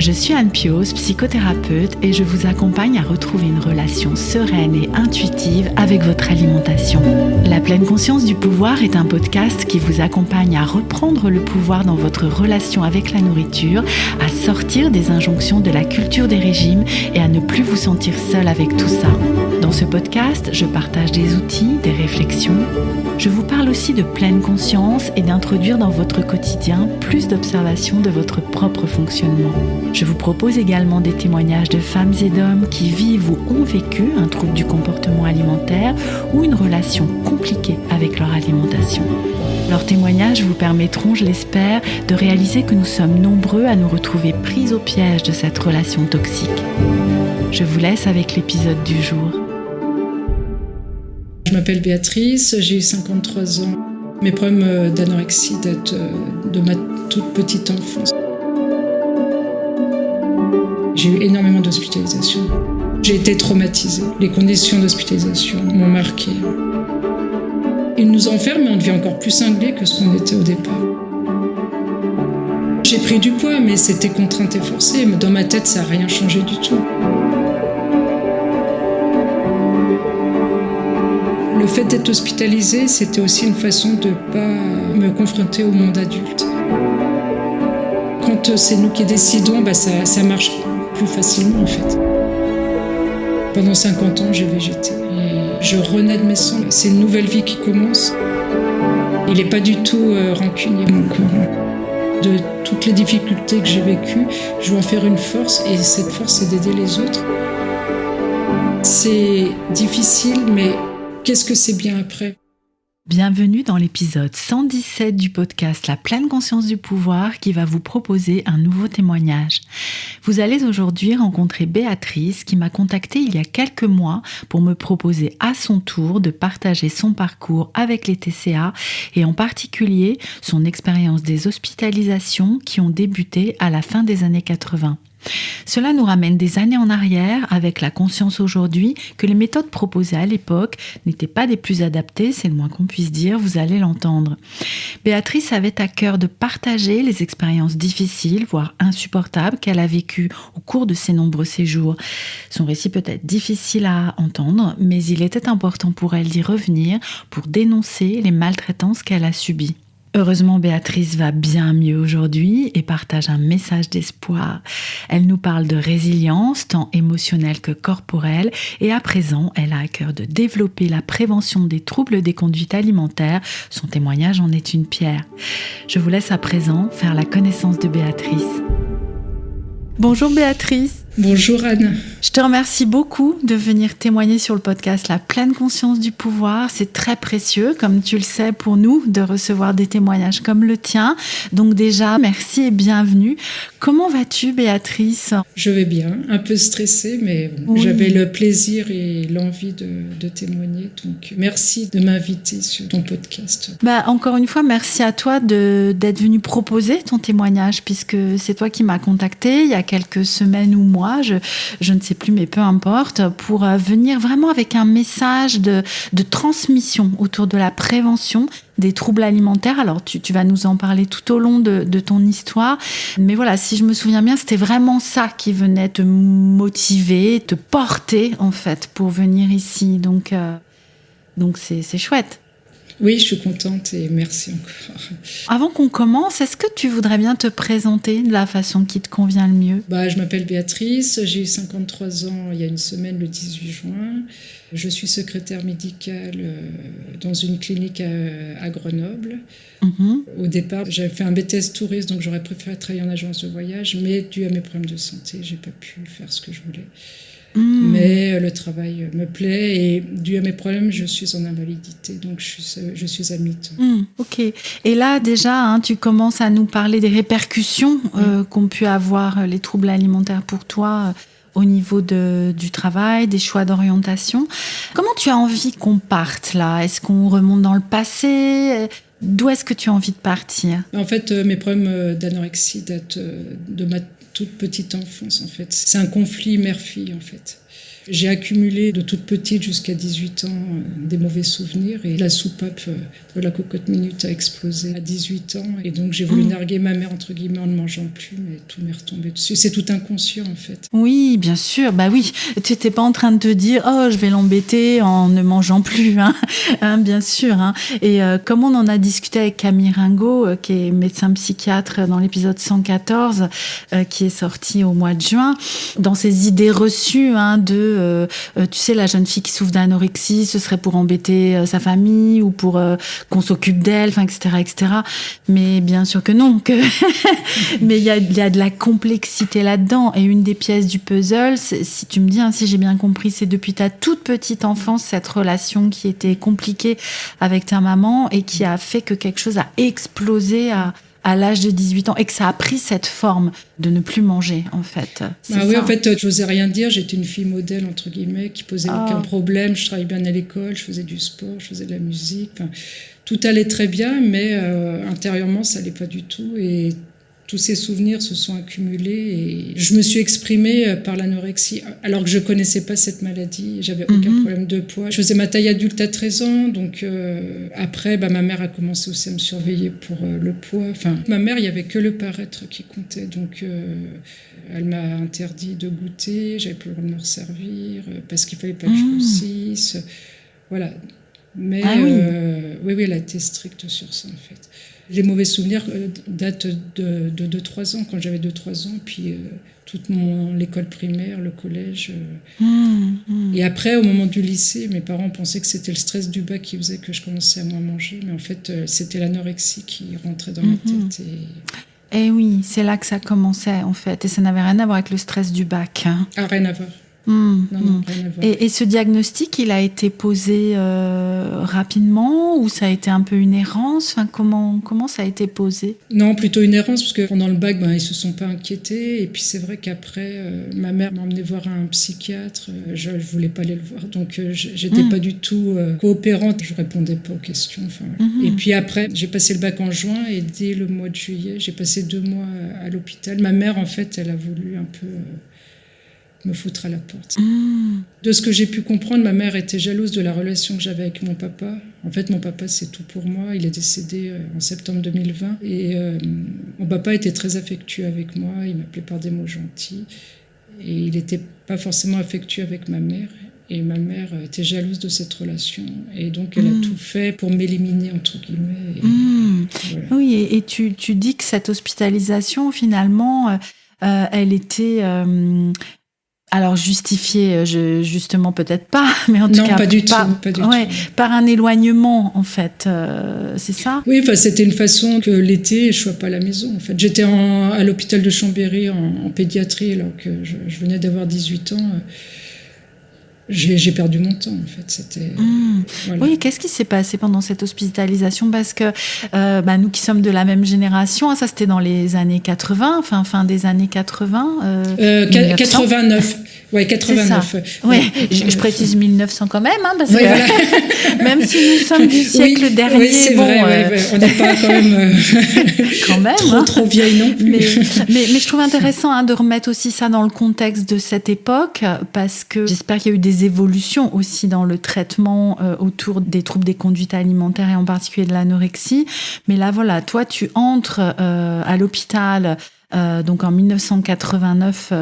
Je suis Anne Pioz, psychothérapeute, et je vous accompagne à retrouver une relation sereine et intuitive avec votre alimentation. La pleine conscience du pouvoir est un podcast qui vous accompagne à reprendre le pouvoir dans votre relation avec la nourriture, à sortir des injonctions de la culture des régimes et à ne plus vous sentir seul avec tout ça. Dans ce podcast, je partage des outils, des réflexions. Je vous parle aussi de pleine conscience et d'introduire dans votre quotidien plus d'observation de votre propre fonctionnement. Je vous propose également des témoignages de femmes et d'hommes qui vivent ou ont vécu un trouble du comportement alimentaire ou une relation compliquée avec leur alimentation. Leurs témoignages vous permettront, je l'espère, de réaliser que nous sommes nombreux à nous retrouver pris au piège de cette relation toxique. Je vous laisse avec l'épisode du jour. Je m'appelle Béatrice, j'ai eu 53 ans. Mes problèmes d'anorexie datent de ma toute petite enfance. J'ai eu énormément d'hospitalisations. J'ai été traumatisée. Les conditions d'hospitalisation m'ont marquée. Ils nous enferment, mais on devient encore plus cinglés que ce qu'on était au départ. J'ai pris du poids, mais c'était contrainte et forcée. Mais dans ma tête, ça n'a rien changé du tout. Le fait d'être hospitalisée, c'était aussi une façon de ne pas me confronter au monde adulte. Quand c'est nous qui décidons, ça marche plus facilement en fait. Pendant 50 ans, j'ai végété. Et je renais de mes cendres. C'est une nouvelle vie qui commence. Il n'est pas du tout rancunier, mon corps. De toutes les difficultés que j'ai vécues, je veux en faire une force. Et cette force, c'est d'aider les autres. C'est difficile, mais qu'est-ce que c'est bien après ? Bienvenue dans l'épisode 117 du podcast La pleine conscience du pouvoir qui va vous proposer un nouveau témoignage. Vous allez aujourd'hui rencontrer Béatrice qui m'a contactée il y a quelques mois pour me proposer à son tour de partager son parcours avec les TCA et en particulier son expérience des hospitalisations qui ont débuté à la fin des années 80. Cela nous ramène des années en arrière avec la conscience aujourd'hui que les méthodes proposées à l'époque n'étaient pas des plus adaptées, c'est le moins qu'on puisse dire, vous allez l'entendre. Béatrice avait à cœur de partager les expériences difficiles, voire insupportables qu'elle a vécues au cours de ses nombreux séjours. Son récit peut être difficile à entendre, mais il était important pour elle d'y revenir pour dénoncer les maltraitances qu'elle a subies. Heureusement, Béatrice va bien mieux aujourd'hui et partage un message d'espoir. Elle nous parle de résilience, tant émotionnelle que corporelle, et à présent, elle a à cœur de développer la prévention des troubles des conduites alimentaires. Son témoignage en est une pierre. Je vous laisse à présent faire la connaissance de Béatrice. Bonjour Béatrice. Bonjour Anne. Je te remercie beaucoup de venir témoigner sur le podcast La pleine conscience du pouvoir. C'est très précieux, comme tu le sais, pour nous, de recevoir des témoignages comme le tien. Donc déjà, merci et bienvenue. Comment vas-tu, Béatrice ? Je vais bien, un peu stressée, mais bon, oui. J'avais le plaisir et l'envie de témoigner. Donc merci de m'inviter sur ton podcast. Encore une fois, merci à toi d'être venu proposer ton témoignage, puisque c'est toi qui m'as contactée il y a quelques semaines ou mois. Je ne sais plus, mais peu importe, pour venir vraiment avec un message de transmission autour de la prévention des troubles alimentaires. Alors, tu vas nous en parler tout au long de ton histoire. Mais voilà, si je me souviens bien, c'était vraiment ça qui venait te motiver, te porter, en fait, pour venir ici. Donc c'est chouette. Oui, je suis contente et merci encore. Avant qu'on commence, est-ce que tu voudrais bien te présenter de la façon qui te convient le mieux ? Je m'appelle Béatrice, j'ai eu 53 ans il y a une semaine, le 18 juin. Je suis secrétaire médicale dans une clinique à Grenoble. Au départ, j'avais fait un BTS touriste, donc j'aurais préféré travailler en agence de voyage, mais dû à mes problèmes de santé, j'ai pas pu faire ce que je voulais. Mais le travail me plaît et dû à mes problèmes, je suis en invalidité, donc je suis à mi-temps. Ok. Et là, déjà, tu commences à nous parler des répercussions qu'ont pu avoir les troubles alimentaires pour toi au niveau du travail, des choix d'orientation. Comment tu as envie qu'on parte là ? Est-ce qu'on remonte dans le passé ? D'où est-ce que tu as envie de partir ? En fait, mes problèmes d'anorexie datent de ma toute petite enfance, en fait. C'est un conflit mère-fille, en fait. J'ai accumulé de toute petite jusqu'à 18 ans des mauvais souvenirs et la soupape de la cocotte minute a explosé à 18 ans et donc j'ai voulu narguer ma mère entre guillemets en ne mangeant plus, mais tout m'est retombé dessus. C'est tout inconscient en fait. Oui, bien sûr, bah oui, tu n'étais pas en train de te dire « Oh, je vais l'embêter en ne mangeant plus », bien sûr. Et comme on en a discuté avec Camille Ringot, qui est médecin psychiatre dans l'épisode 114, qui est sorti au mois de juin, dans ces idées reçues tu sais, la jeune fille qui souffre d'anorexie, ce serait pour embêter sa famille ou pour qu'on s'occupe d'elle, etc., etc. Mais bien sûr que non, mais il y a de la complexité là-dedans. Et une des pièces du puzzle, si tu me dis, si j'ai bien compris, c'est depuis ta toute petite enfance, cette relation qui était compliquée avec ta maman et qui a fait que quelque chose a explosé à l'âge de 18 ans et que ça a pris cette forme de ne plus manger, en fait. Oui, en fait, je n'osais rien dire. J'étais une fille modèle, entre guillemets, qui posait aucun problème. Je travaillais bien à l'école, je faisais du sport, je faisais de la musique. Enfin, tout allait très bien, mais intérieurement, ça n'allait pas du tout. Et tous ces souvenirs se sont accumulés et je me suis exprimée par l'anorexie alors que je ne connaissais pas cette maladie. J'avais aucun problème de poids. Je faisais ma taille adulte à 13 ans. Donc après, ma mère a commencé aussi à me surveiller pour le poids. Enfin, ma mère, il n'y avait que le paraître qui comptait. Donc elle m'a interdit de goûter. J'avais plus le droit de me resservir parce qu'il ne fallait pas que je grossisse. Voilà. Mais oui, elle a été stricte sur ça, en fait. Les mauvais souvenirs datent de 2-3 ans, quand j'avais 2-3 ans, puis toute l'école primaire, le collège. Et après, au moment du lycée, mes parents pensaient que c'était le stress du bac qui faisait que je commençais à moins manger, mais en fait, c'était l'anorexie qui rentrait dans ma tête. Et oui, c'est là que ça commençait, en fait, et ça n'avait rien à voir avec le stress du bac. Ah, rien à voir. Non, rien à voir. Et ce diagnostic, il a été posé rapidement ou ça a été un peu une errance? Comment ça a été posé? Non, plutôt une errance, parce que pendant le bac, ils ne se sont pas inquiétés. Et puis c'est vrai qu'après, ma mère m'a emmené voir un psychiatre. Je ne voulais pas aller le voir, donc je n'étais pas du tout coopérante. Je ne répondais pas aux questions. Et puis après, j'ai passé le bac en juin et dès le mois de juillet, j'ai passé 2 mois à l'hôpital. Ma mère, en fait, elle a voulu un peu... me foutre à la porte. De ce que j'ai pu comprendre, ma mère était jalouse de la relation que j'avais avec mon papa. En fait, mon papa, c'est tout pour moi. Il est décédé en septembre 2020. Et mon papa était très affectueux avec moi. Il m'appelait par des mots gentils. Et il n'était pas forcément affectueux avec ma mère. Et ma mère était jalouse de cette relation. Et donc, elle a tout fait pour m'éliminer, entre guillemets. Voilà. Oui, et tu dis que cette hospitalisation, finalement, elle était... alors justifiée, justement peut-être pas, mais en tout cas pas du tout. Par un éloignement en fait, c'est ça? Oui, c'était une façon que l'été je sois pas à la maison. En fait, j'étais à l'hôpital de Chambéry en pédiatrie alors que je venais d'avoir 18 ans. J'ai perdu mon temps, en fait. C'était, voilà. Oui, qu'est-ce qui s'est passé pendant cette hospitalisation? Parce que nous qui sommes de la même génération, ça c'était dans les années 80, fin des années 80. 89. Ouais, 89. Ouais. Je précise 1900 quand même, parce que voilà. Même si nous sommes du siècle dernier, oui, c'est vrai, on n'est pas quand même, quand même trop vieille non plus. Mais je trouve intéressant de remettre aussi ça dans le contexte de cette époque, parce que j'espère qu'il y a eu des évolutions aussi dans le traitement autour des troubles des conduites alimentaires et en particulier de l'anorexie. Mais là, voilà, toi, tu entres à l'hôpital donc en 1989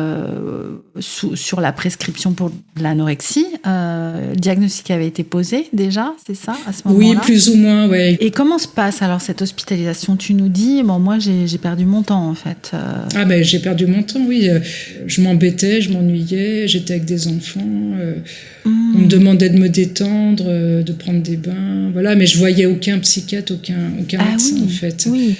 sur la prescription pour l'anorexie. Le diagnostic avait été posé déjà, c'est ça, à ce moment-là? Oui, plus ou moins, oui. Et comment se passe alors cette hospitalisation? Tu nous dis, moi j'ai perdu mon temps en fait. J'ai perdu mon temps, oui. Je m'embêtais, je m'ennuyais, j'étais avec des enfants. On me demandait de me détendre, de prendre des bains, voilà. Mais je voyais aucun psychiatre, aucun médecin en fait. Oui.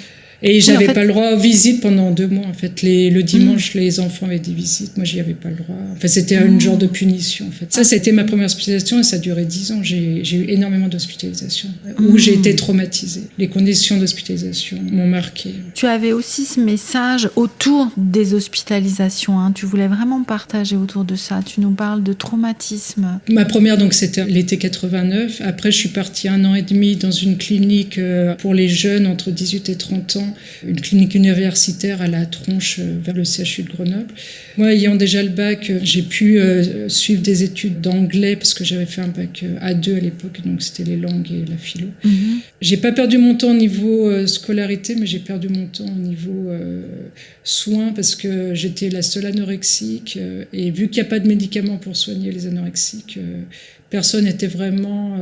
Et j'avais pas le droit aux visites pendant 2 mois. En fait, le dimanche, les enfants avaient des visites. Moi, j'y avais pas le droit. Enfin, c'était un genre de punition. En fait, ça a été ma première hospitalisation et ça a duré 10 ans. J'ai eu énormément d'hospitalisations où j'ai été traumatisée. Les conditions d'hospitalisation m'ont marquée. Tu avais aussi ce message autour des hospitalisations. Tu voulais vraiment partager autour de ça. Tu nous parles de traumatisme. Ma première, donc, c'était l'été 89. Après, je suis partie 1 an et demi dans une clinique pour les jeunes entre 18 et 30 ans. ans, une clinique universitaire à la Tronche, vers le CHU de Grenoble. Moi, ayant déjà le bac, j'ai pu suivre des études d'anglais parce que j'avais fait un bac A2 à l'époque, donc c'était les langues et la philo. J'ai pas perdu mon temps au niveau scolarité, mais j'ai perdu mon temps au niveau soins parce que j'étais la seule anorexique et vu qu'il n'y a pas de médicaments pour soigner les anorexiques, personne n'était vraiment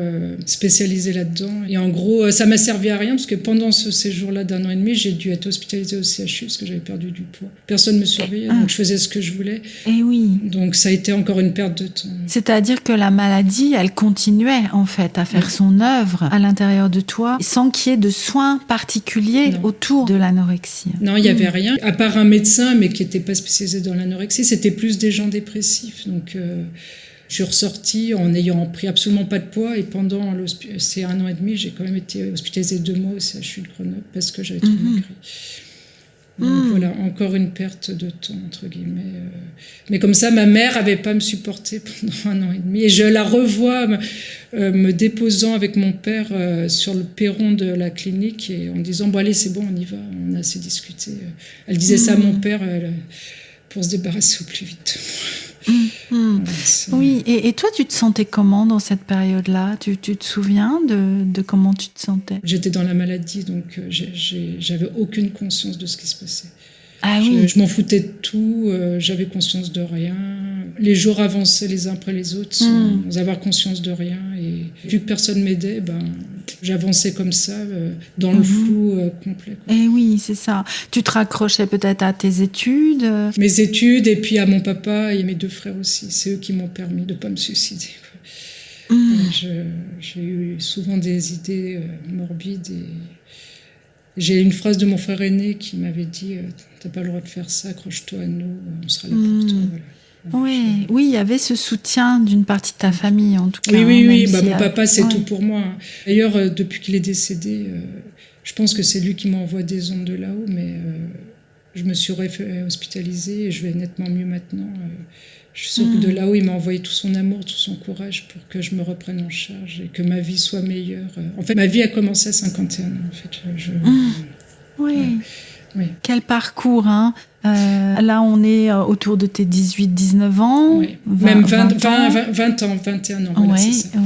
spécialisé là-dedans. Et en gros, ça m'a servi à rien parce que pendant ce séjour-là d'1 an et demi, j'ai dû être hospitalisée au CHU parce que j'avais perdu du poids. Personne ne me surveillait, donc je faisais ce que je voulais. Et oui. Donc ça a été encore une perte de temps. C'est-à-dire que la maladie, elle continuait en fait à faire son œuvre à l'intérieur de toi sans qu'il y ait de soins particuliers autour de l'anorexie. Non, il n'y avait rien, à part un médecin, mais qui n'était pas spécialisé dans l'anorexie. C'était plus des gens dépressifs. Donc je suis ressortie en n'ayant pris absolument pas de poids et pendant ces 1 an et demi, j'ai quand même été hospitalisée 2 mois au CHU de Grenoble parce que j'avais trop maigri. Donc voilà, encore une perte de temps, entre guillemets. Mais comme ça, ma mère n'avait pas me supporter pendant 1 an et demi. Et je la revois me déposant avec mon père sur le perron de la clinique et en disant « Bon, allez, c'est bon, on y va, on a assez discuté. » Elle disait ça à mon père pour se débarrasser au plus vite. Oui, et toi, tu te sentais comment dans cette période-là ? Tu te souviens de comment tu te sentais ? J'étais dans la maladie, donc j'avais aucune conscience de ce qui se passait. Ah oui. Je m'en foutais de tout, j'avais conscience de rien. Les jours avançaient les uns après les autres sans avoir conscience de rien. Et vu que personne m'aidait, j'avançais comme ça, dans le flou complet. Et oui, c'est ça. Tu te raccrochais peut-être à tes études ? Mes études, et puis à mon papa et mes 2 frères aussi. C'est eux qui m'ont permis de ne pas me suicider. J'ai eu souvent des idées morbides. Et j'ai une phrase de mon frère aîné qui m'avait dit « T'as pas le droit de faire ça, accroche-toi à nous, on sera là pour toi. » Voilà. Oui, il y avait ce soutien d'une partie de ta famille, en tout cas. Oui. Mon papa, c'est tout pour moi. D'ailleurs, depuis qu'il est décédé, je pense que c'est lui qui m'envoie des ondes de là-haut, mais je me suis hospitalisée et je vais nettement mieux maintenant. Je suis sûre que de là-haut, il m'a envoyé tout son amour, tout son courage pour que je me reprenne en charge et que ma vie soit meilleure. En fait, ma vie a commencé à 51 ans. En fait, Oui. Quel parcours, hein. Là, on est autour de tes 18-19 ans. Oui. Même 20 ans, 21 ans. Voilà, c'est ça.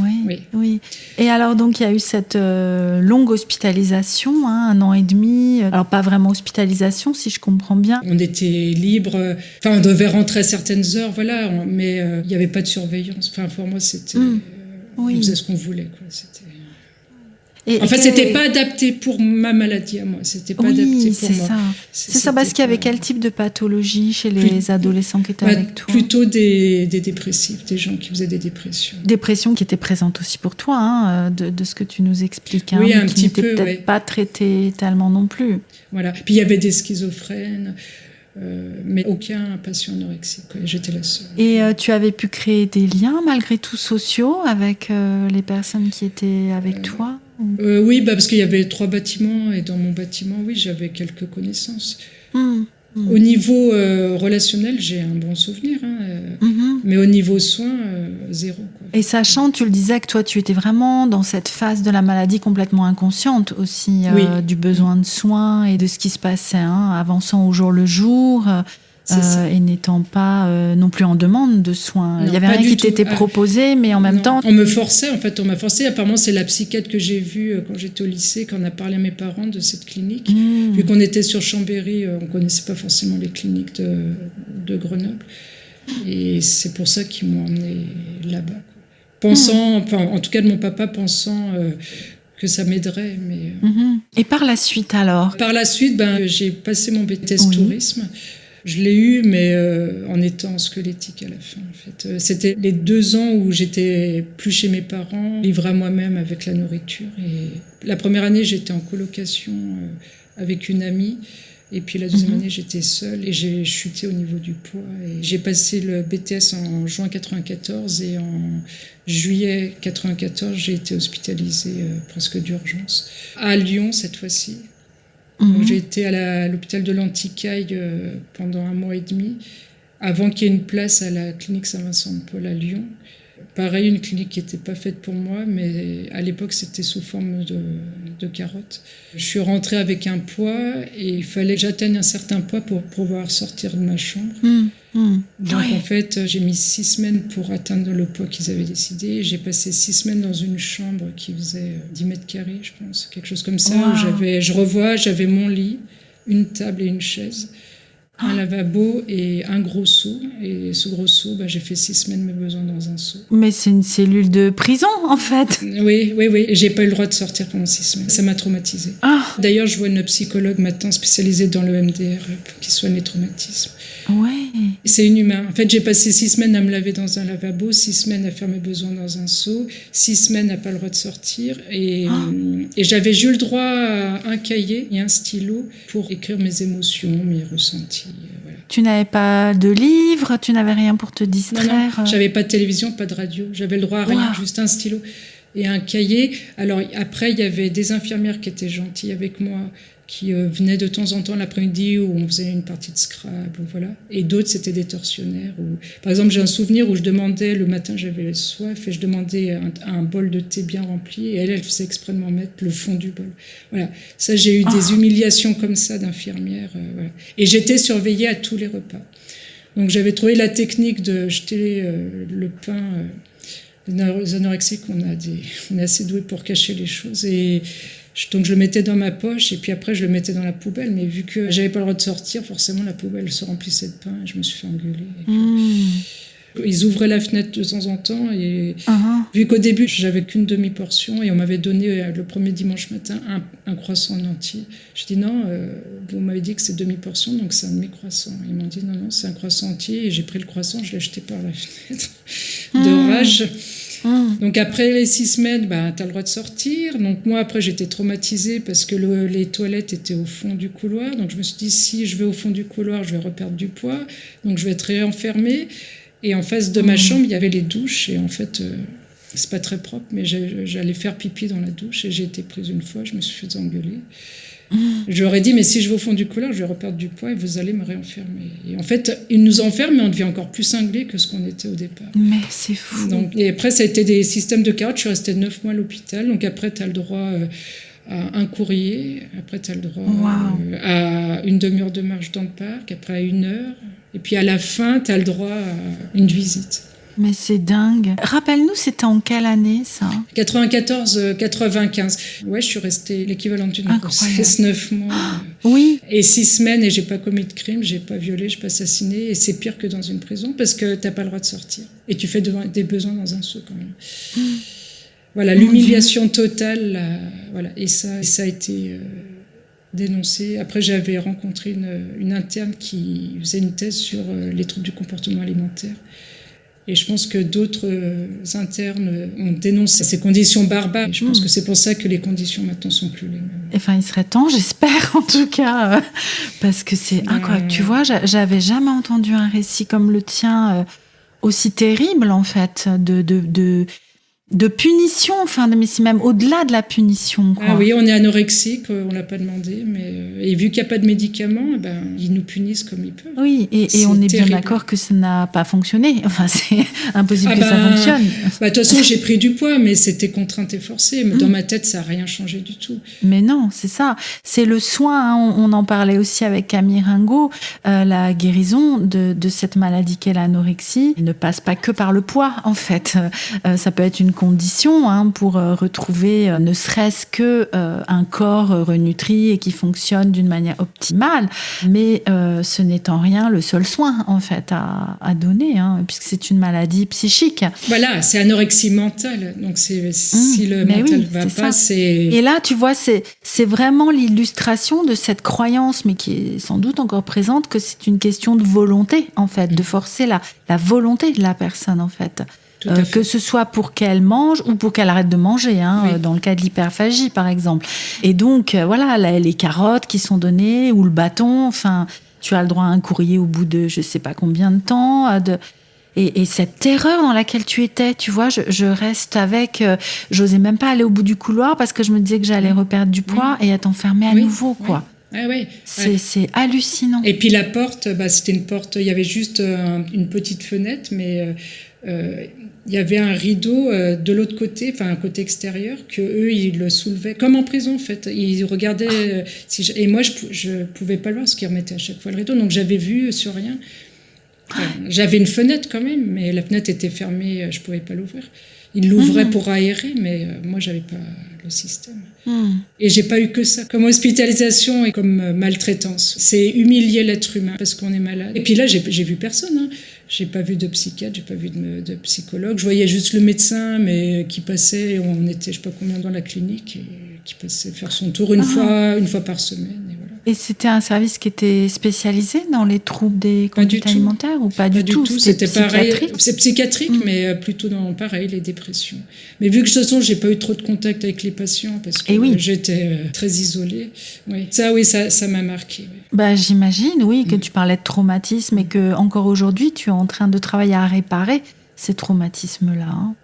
Oui. Et alors, donc, il y a eu cette longue hospitalisation, 1 an et demi. Alors, pas vraiment hospitalisation, si je comprends bien. On était libre. Enfin, on devait rentrer à certaines heures, voilà. Mais il n'y avait pas de surveillance. Enfin, pour moi, c'était... On faisait ce qu'on voulait, quoi. C'était... c'était pas adapté pour ma maladie à moi. C'était pas adapté pour moi. C'est ça, parce qu'il y avait quel type de pathologie chez les adolescents qui étaient avec toi ? Plutôt des dépressifs, des gens qui faisaient des dépressions. Dépression qui était présente aussi pour toi, de ce que tu nous expliques. Oui, un qui petit peu, peut-être pas traité tellement non plus. Voilà. Puis il y avait des schizophrènes. Mais aucun patient anorexique, j'étais la seule. Et tu avais pu créer des liens malgré tout sociaux avec les personnes qui étaient avec toi ? Oui, parce qu'il y avait 3 bâtiments et dans mon bâtiment, oui, j'avais quelques connaissances. Au niveau relationnel, j'ai un bon souvenir, mais au niveau soins, 0. Quoi. Et sachant, tu le disais, que toi, tu étais vraiment dans cette phase de la maladie complètement inconsciente aussi, du besoin de soins et de ce qui se passait, avançant au jour le jour. Et n'étant pas non plus en demande de soins. Il n'y avait rien qui t'était proposé, mais en même temps... On me forçait, en fait, Apparemment, c'est la psychiatre que j'ai vue quand j'étais au lycée, quand on a parlé à mes parents de cette clinique. Vu qu'on était sur Chambéry, on ne connaissait pas forcément les cliniques de Grenoble. Et c'est pour ça qu'ils m'ont emmenée là-bas. En tout cas de mon papa, pensant... que ça m'aiderait. Mais... Et par la suite, alors ? Par la suite, j'ai passé mon BTS tourisme. Je l'ai eu, mais en étant squelettique à la fin. En fait. C'était les 2 ans où j'étais plus chez mes parents, livrée à moi-même avec la nourriture. Et la première année, j'étais en colocation avec une amie. Et puis la deuxième année, j'étais seule et j'ai chuté au niveau du poids. Et j'ai passé le BTS en juin 94 et en juillet 94, j'ai été hospitalisée presque d'urgence. À Lyon, cette fois-ci. Donc, j'ai été à l'hôpital de l'Anticaille pendant 1 mois et demi, avant qu'il y ait une place à la clinique Saint-Vincent-de-Paul à Lyon. Pareil, une clinique qui n'était pas faite pour moi, mais à l'époque, c'était sous forme de carottes. Je suis rentrée avec un poids et il fallait que j'atteigne un certain poids pour pouvoir sortir de ma chambre. Donc en fait, j'ai mis 6 semaines pour atteindre le poids qu'ils avaient décidé. J'ai passé 6 semaines dans une chambre qui faisait 10 mètres carrés, je pense, quelque chose comme ça. Où j'avais mon lit, une table et une chaise, un lavabo et un gros seau. Et ce gros seau, j'ai fait 6 semaines mes besoins dans un seau. Mais c'est une cellule de prison, en fait. Oui. Et j'ai pas eu le droit de sortir pendant 6 semaines. Ça m'a traumatisée. D'ailleurs, je vois une psychologue maintenant spécialisée dans le MDR qui soigne les traumatismes. Ouais. C'est inhumain. En fait, j'ai passé 6 semaines à me laver dans un lavabo, 6 semaines à faire mes besoins dans un seau, 6 semaines à pas le droit de sortir. Et j'avais juste le droit à un cahier et un stylo pour écrire mes émotions, mes ressentis. Voilà. Tu n'avais pas de livre, tu n'avais rien pour te distraire? Non, j'avais pas de télévision, pas de radio. J'avais le droit à rien, juste un stylo et un cahier. Alors après, il y avait des infirmières qui étaient gentilles avec moi, qui venaient de temps en temps l'après-midi où on faisait une partie de Scrabble, voilà. Et d'autres, c'était des tortionnaires. Par exemple, j'ai un souvenir où je demandais, le matin, j'avais soif, et je demandais un bol de thé bien rempli, et elle faisait exprès de m'en mettre le fond du bol. Voilà. Ça, j'ai eu des humiliations comme ça d'infirmières. Voilà. Et j'étais surveillée à tous les repas. Donc, j'avais trouvé la technique de jeter le pain. Les anorexiques, on est assez doués pour cacher les choses. Donc je le mettais dans ma poche et puis après je le mettais dans la poubelle. Mais vu que j'avais pas le droit de sortir, forcément la poubelle se remplissait de pain et je me suis fait engueuler. Ils ouvraient la fenêtre de temps en temps et vu qu'au début j'avais qu'une demi-portion et on m'avait donné le premier dimanche matin un croissant entier. Je dis non, vous m'avez dit que c'est demi-portion donc c'est un demi-croissant. Ils m'ont dit non, c'est un croissant entier et j'ai pris le croissant, je l'ai jeté par la fenêtre de rage. Donc après les 6 semaines, tu as le droit de sortir. Donc moi après j'étais traumatisée parce que les toilettes étaient au fond du couloir. Donc je me suis dit si je vais au fond du couloir, je vais reperdre du poids. Donc je vais être réenfermée. Et en face de ma chambre, il y avait les douches. Et en fait, c'est pas très propre, mais j'allais faire pipi dans la douche. Et j'ai été prise une fois, je me suis fait engueuler. J'aurais dit, mais si je vais au fond du couloir, je vais reperdre du poids et vous allez me réenfermer. Et en fait, ils nous enferment, mais on devient encore plus cinglés que ce qu'on était au départ. Mais c'est fou. Donc, et après, ça a été des systèmes de carottes. Je suis restée 9 mois à l'hôpital. Donc après, tu as le droit à un courrier. Après, tu as le droit à une demi-heure de marche dans le parc. Après, à 1 heure. Et puis à la fin, tu as le droit à une visite. Mais c'est dingue. Rappelle-nous, c'était en quelle année, ça ? 94-95. Ouais, je suis restée l'équivalent d'une grossesse, 9 mois. Oui. Et 6 semaines, et j'ai pas commis de crime, j'ai pas violé, j'ai pas assassiné. Et c'est pire que dans une prison, parce que t'as pas le droit de sortir. Et tu fais des besoins dans un seau, quand même. Voilà, l'humiliation totale. Voilà. Et ça a été dénoncé. Après, j'avais rencontré une interne qui faisait une thèse sur les troubles du comportement alimentaire. Et je pense que d'autres internes ont dénoncé ces conditions barbares. Je pense que c'est pour ça que les conditions maintenant sont plus les mêmes. Enfin, il serait temps, j'espère en tout cas, parce que c'est incroyable. Tu vois, j'avais jamais entendu un récit comme le tien aussi terrible en fait, de punition, enfin, mais c'est même au-delà de la punition, quoi. Ah oui, on est anorexique, on l'a pas demandé, mais et vu qu'il n'y a pas de médicaments, ils nous punissent comme ils peuvent. Oui, et on est bien d'accord que ça n'a pas fonctionné. Enfin, c'est impossible que ça fonctionne. De toute façon, j'ai pris du poids, mais c'était contrainte et forcée. Mais dans ma tête, ça n'a rien changé du tout. Mais non, c'est ça. C'est le soin. Hein. On en parlait aussi avec Camille Ringot. La guérison de cette maladie qu'est l'anorexie ne passe pas que par le poids, en fait. Ça peut être une condition pour retrouver ne serait-ce que un corps renutri et qui fonctionne d'une manière optimale, mais ce n'est en rien le seul soin en fait à donner, puisque c'est une maladie psychique. Voilà, c'est anorexie mentale, donc si le mental ne va pas, c'est... Et là, tu vois, c'est vraiment l'illustration de cette croyance, mais qui est sans doute encore présente, que c'est une question de volonté en fait, de forcer la volonté de la personne en fait. Que ce soit pour qu'elle mange ou pour qu'elle arrête de manger, dans le cas de l'hyperphagie par exemple. Et donc voilà, les carottes qui sont données ou le bâton, enfin, tu as le droit à un courrier au bout de je sais pas combien de temps. Et cette terreur dans laquelle tu étais, tu vois, je reste avec. J'osais même pas aller au bout du couloir parce que je me disais que j'allais reperdre du poids et être enfermée à nouveau, quoi. Ah oui. C'est hallucinant. Et puis la porte, c'était une porte. Il y avait juste une petite fenêtre, mais il y avait un rideau de l'autre côté, enfin un côté extérieur, que eux ils le soulevaient comme en prison en fait. Ils regardaient et moi je pouvais pas le voir parce qu'ils remettaient à chaque fois le rideau, donc j'avais vu sur rien. Enfin, j'avais une fenêtre quand même, mais la fenêtre était fermée, je pouvais pas l'ouvrir. Ils l'ouvraient pour aérer, mais moi j'avais pas le système. Et j'ai pas eu que ça comme hospitalisation et comme maltraitance. C'est humilier l'être humain parce qu'on est malade. Et puis là j'ai vu personne. Hein. J'ai pas vu de psychiatre, j'ai pas vu de psychologue. Je voyais juste le médecin, mais qui passait. On était je sais pas combien dans la clinique et qui passait faire son tour une fois par semaine. Et voilà. Et c'était un service qui était spécialisé dans les troubles des conduites alimentaires ou pas du tout? C'était pareil. C'est psychiatrique, mais plutôt dans pareil les dépressions. Mais vu que de toute façon j'ai pas eu trop de contact avec les patients parce que j'étais très isolée. Oui, ça m'a marqué. Oui. Bah j'imagine, oui, que tu parlais de traumatisme et que encore aujourd'hui tu es en train de travailler à réparer ces traumatismes-là. Hein.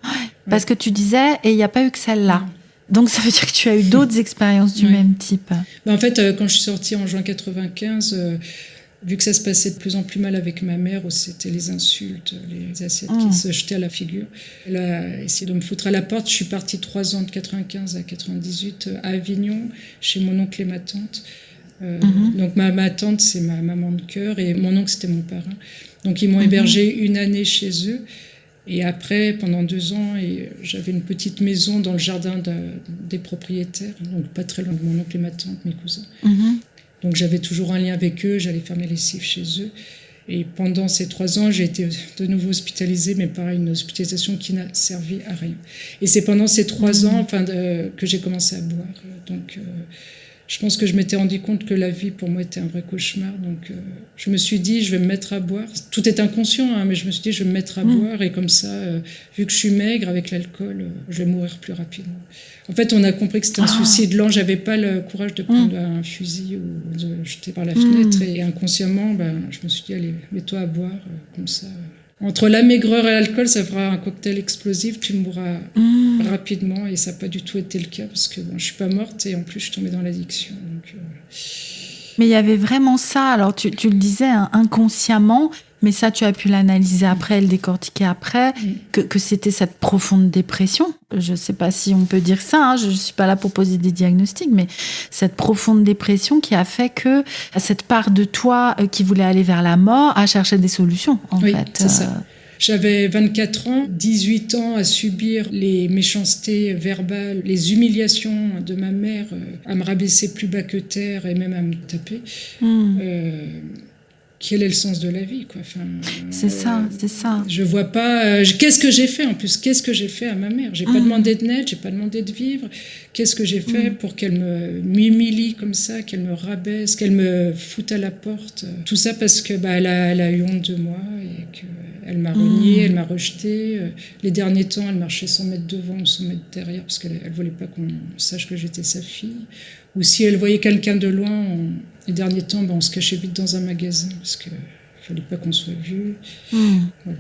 Parce que tu disais, et il n'y a pas eu que celle-là. Donc ça veut dire que tu as eu d'autres expériences du même type. En fait, quand je suis sortie en juin 95, vu que ça se passait de plus en plus mal avec ma mère, où c'était les insultes, les assiettes qui se jetaient à la figure, elle a essayé de me foutre à la porte. Je suis partie 3 ans de 95 à 98 à Avignon, chez mon oncle et ma tante. Donc ma tante, c'est ma maman de cœur, et mon oncle, c'était mon parrain. Donc ils m'ont hébergée 1 année chez eux. Et après, pendant 2 ans, j'avais une petite maison dans le jardin des propriétaires, donc pas très loin de mon oncle et ma tante, mes cousins. Donc j'avais toujours un lien avec eux, j'allais faire mes lessives chez eux. Et pendant ces 3 ans, j'ai été de nouveau hospitalisée, mais pareil, une hospitalisation qui n'a servi à rien. Et c'est pendant ces 3 ans que j'ai commencé à boire. Donc je pense que je m'étais rendu compte que la vie, pour moi, était un vrai cauchemar. Donc, je me suis dit, je vais me mettre à boire. Tout est inconscient, hein, mais je me suis dit, je vais me mettre à boire. Et comme ça, vu que je suis maigre, avec l'alcool, je vais mourir plus rapidement. En fait, on a compris que c'était un suicide lent. J'avais pas le courage de prendre un fusil ou de jeter par la fenêtre. Et inconsciemment, je me suis dit, allez, mets-toi à boire, comme ça. Entre la maigreur et l'alcool, ça fera un cocktail explosif, tu mourras rapidement, et ça n'a pas du tout été le cas parce que je ne suis pas morte et en plus je suis tombée dans l'addiction. Donc, Mais il y avait vraiment ça, alors tu le disais inconsciemment, mais ça tu as pu l'analyser après, le décortiquer après, que c'était cette profonde dépression. Je ne sais pas si on peut dire ça, hein, je ne suis pas là pour poser des diagnostics, mais cette profonde dépression qui a fait que cette part de toi qui voulait aller vers la mort a cherché des solutions en fait. Oui, c'est ça. J'avais 24 ans, 18 ans à subir les méchancetés verbales, les humiliations de ma mère, à me rabaisser plus bas que terre et même à me taper. Quel est le sens de la vie, quoi. Enfin, c'est ça. Je vois pas. Qu'est-ce que j'ai fait en plus? Qu'est-ce que j'ai fait à ma mère? J'ai pas demandé de naître, j'ai pas demandé de vivre. Qu'est-ce que j'ai fait pour qu'elle m'humilie comme ça, qu'elle me rabaisse, qu'elle me foute à la porte? Tout ça parce que elle a eu honte de moi et qu'elle m'a reniée, elle m'a rejetée. Les derniers temps, elle marchait 100 mètres devant ou 100 mètres derrière parce qu'elle voulait pas qu'on sache que j'étais sa fille. Ou si elle voyait quelqu'un de loin, les derniers temps, on se cachait vite dans un magasin parce qu'il ne fallait pas qu'on soit vu. Voilà.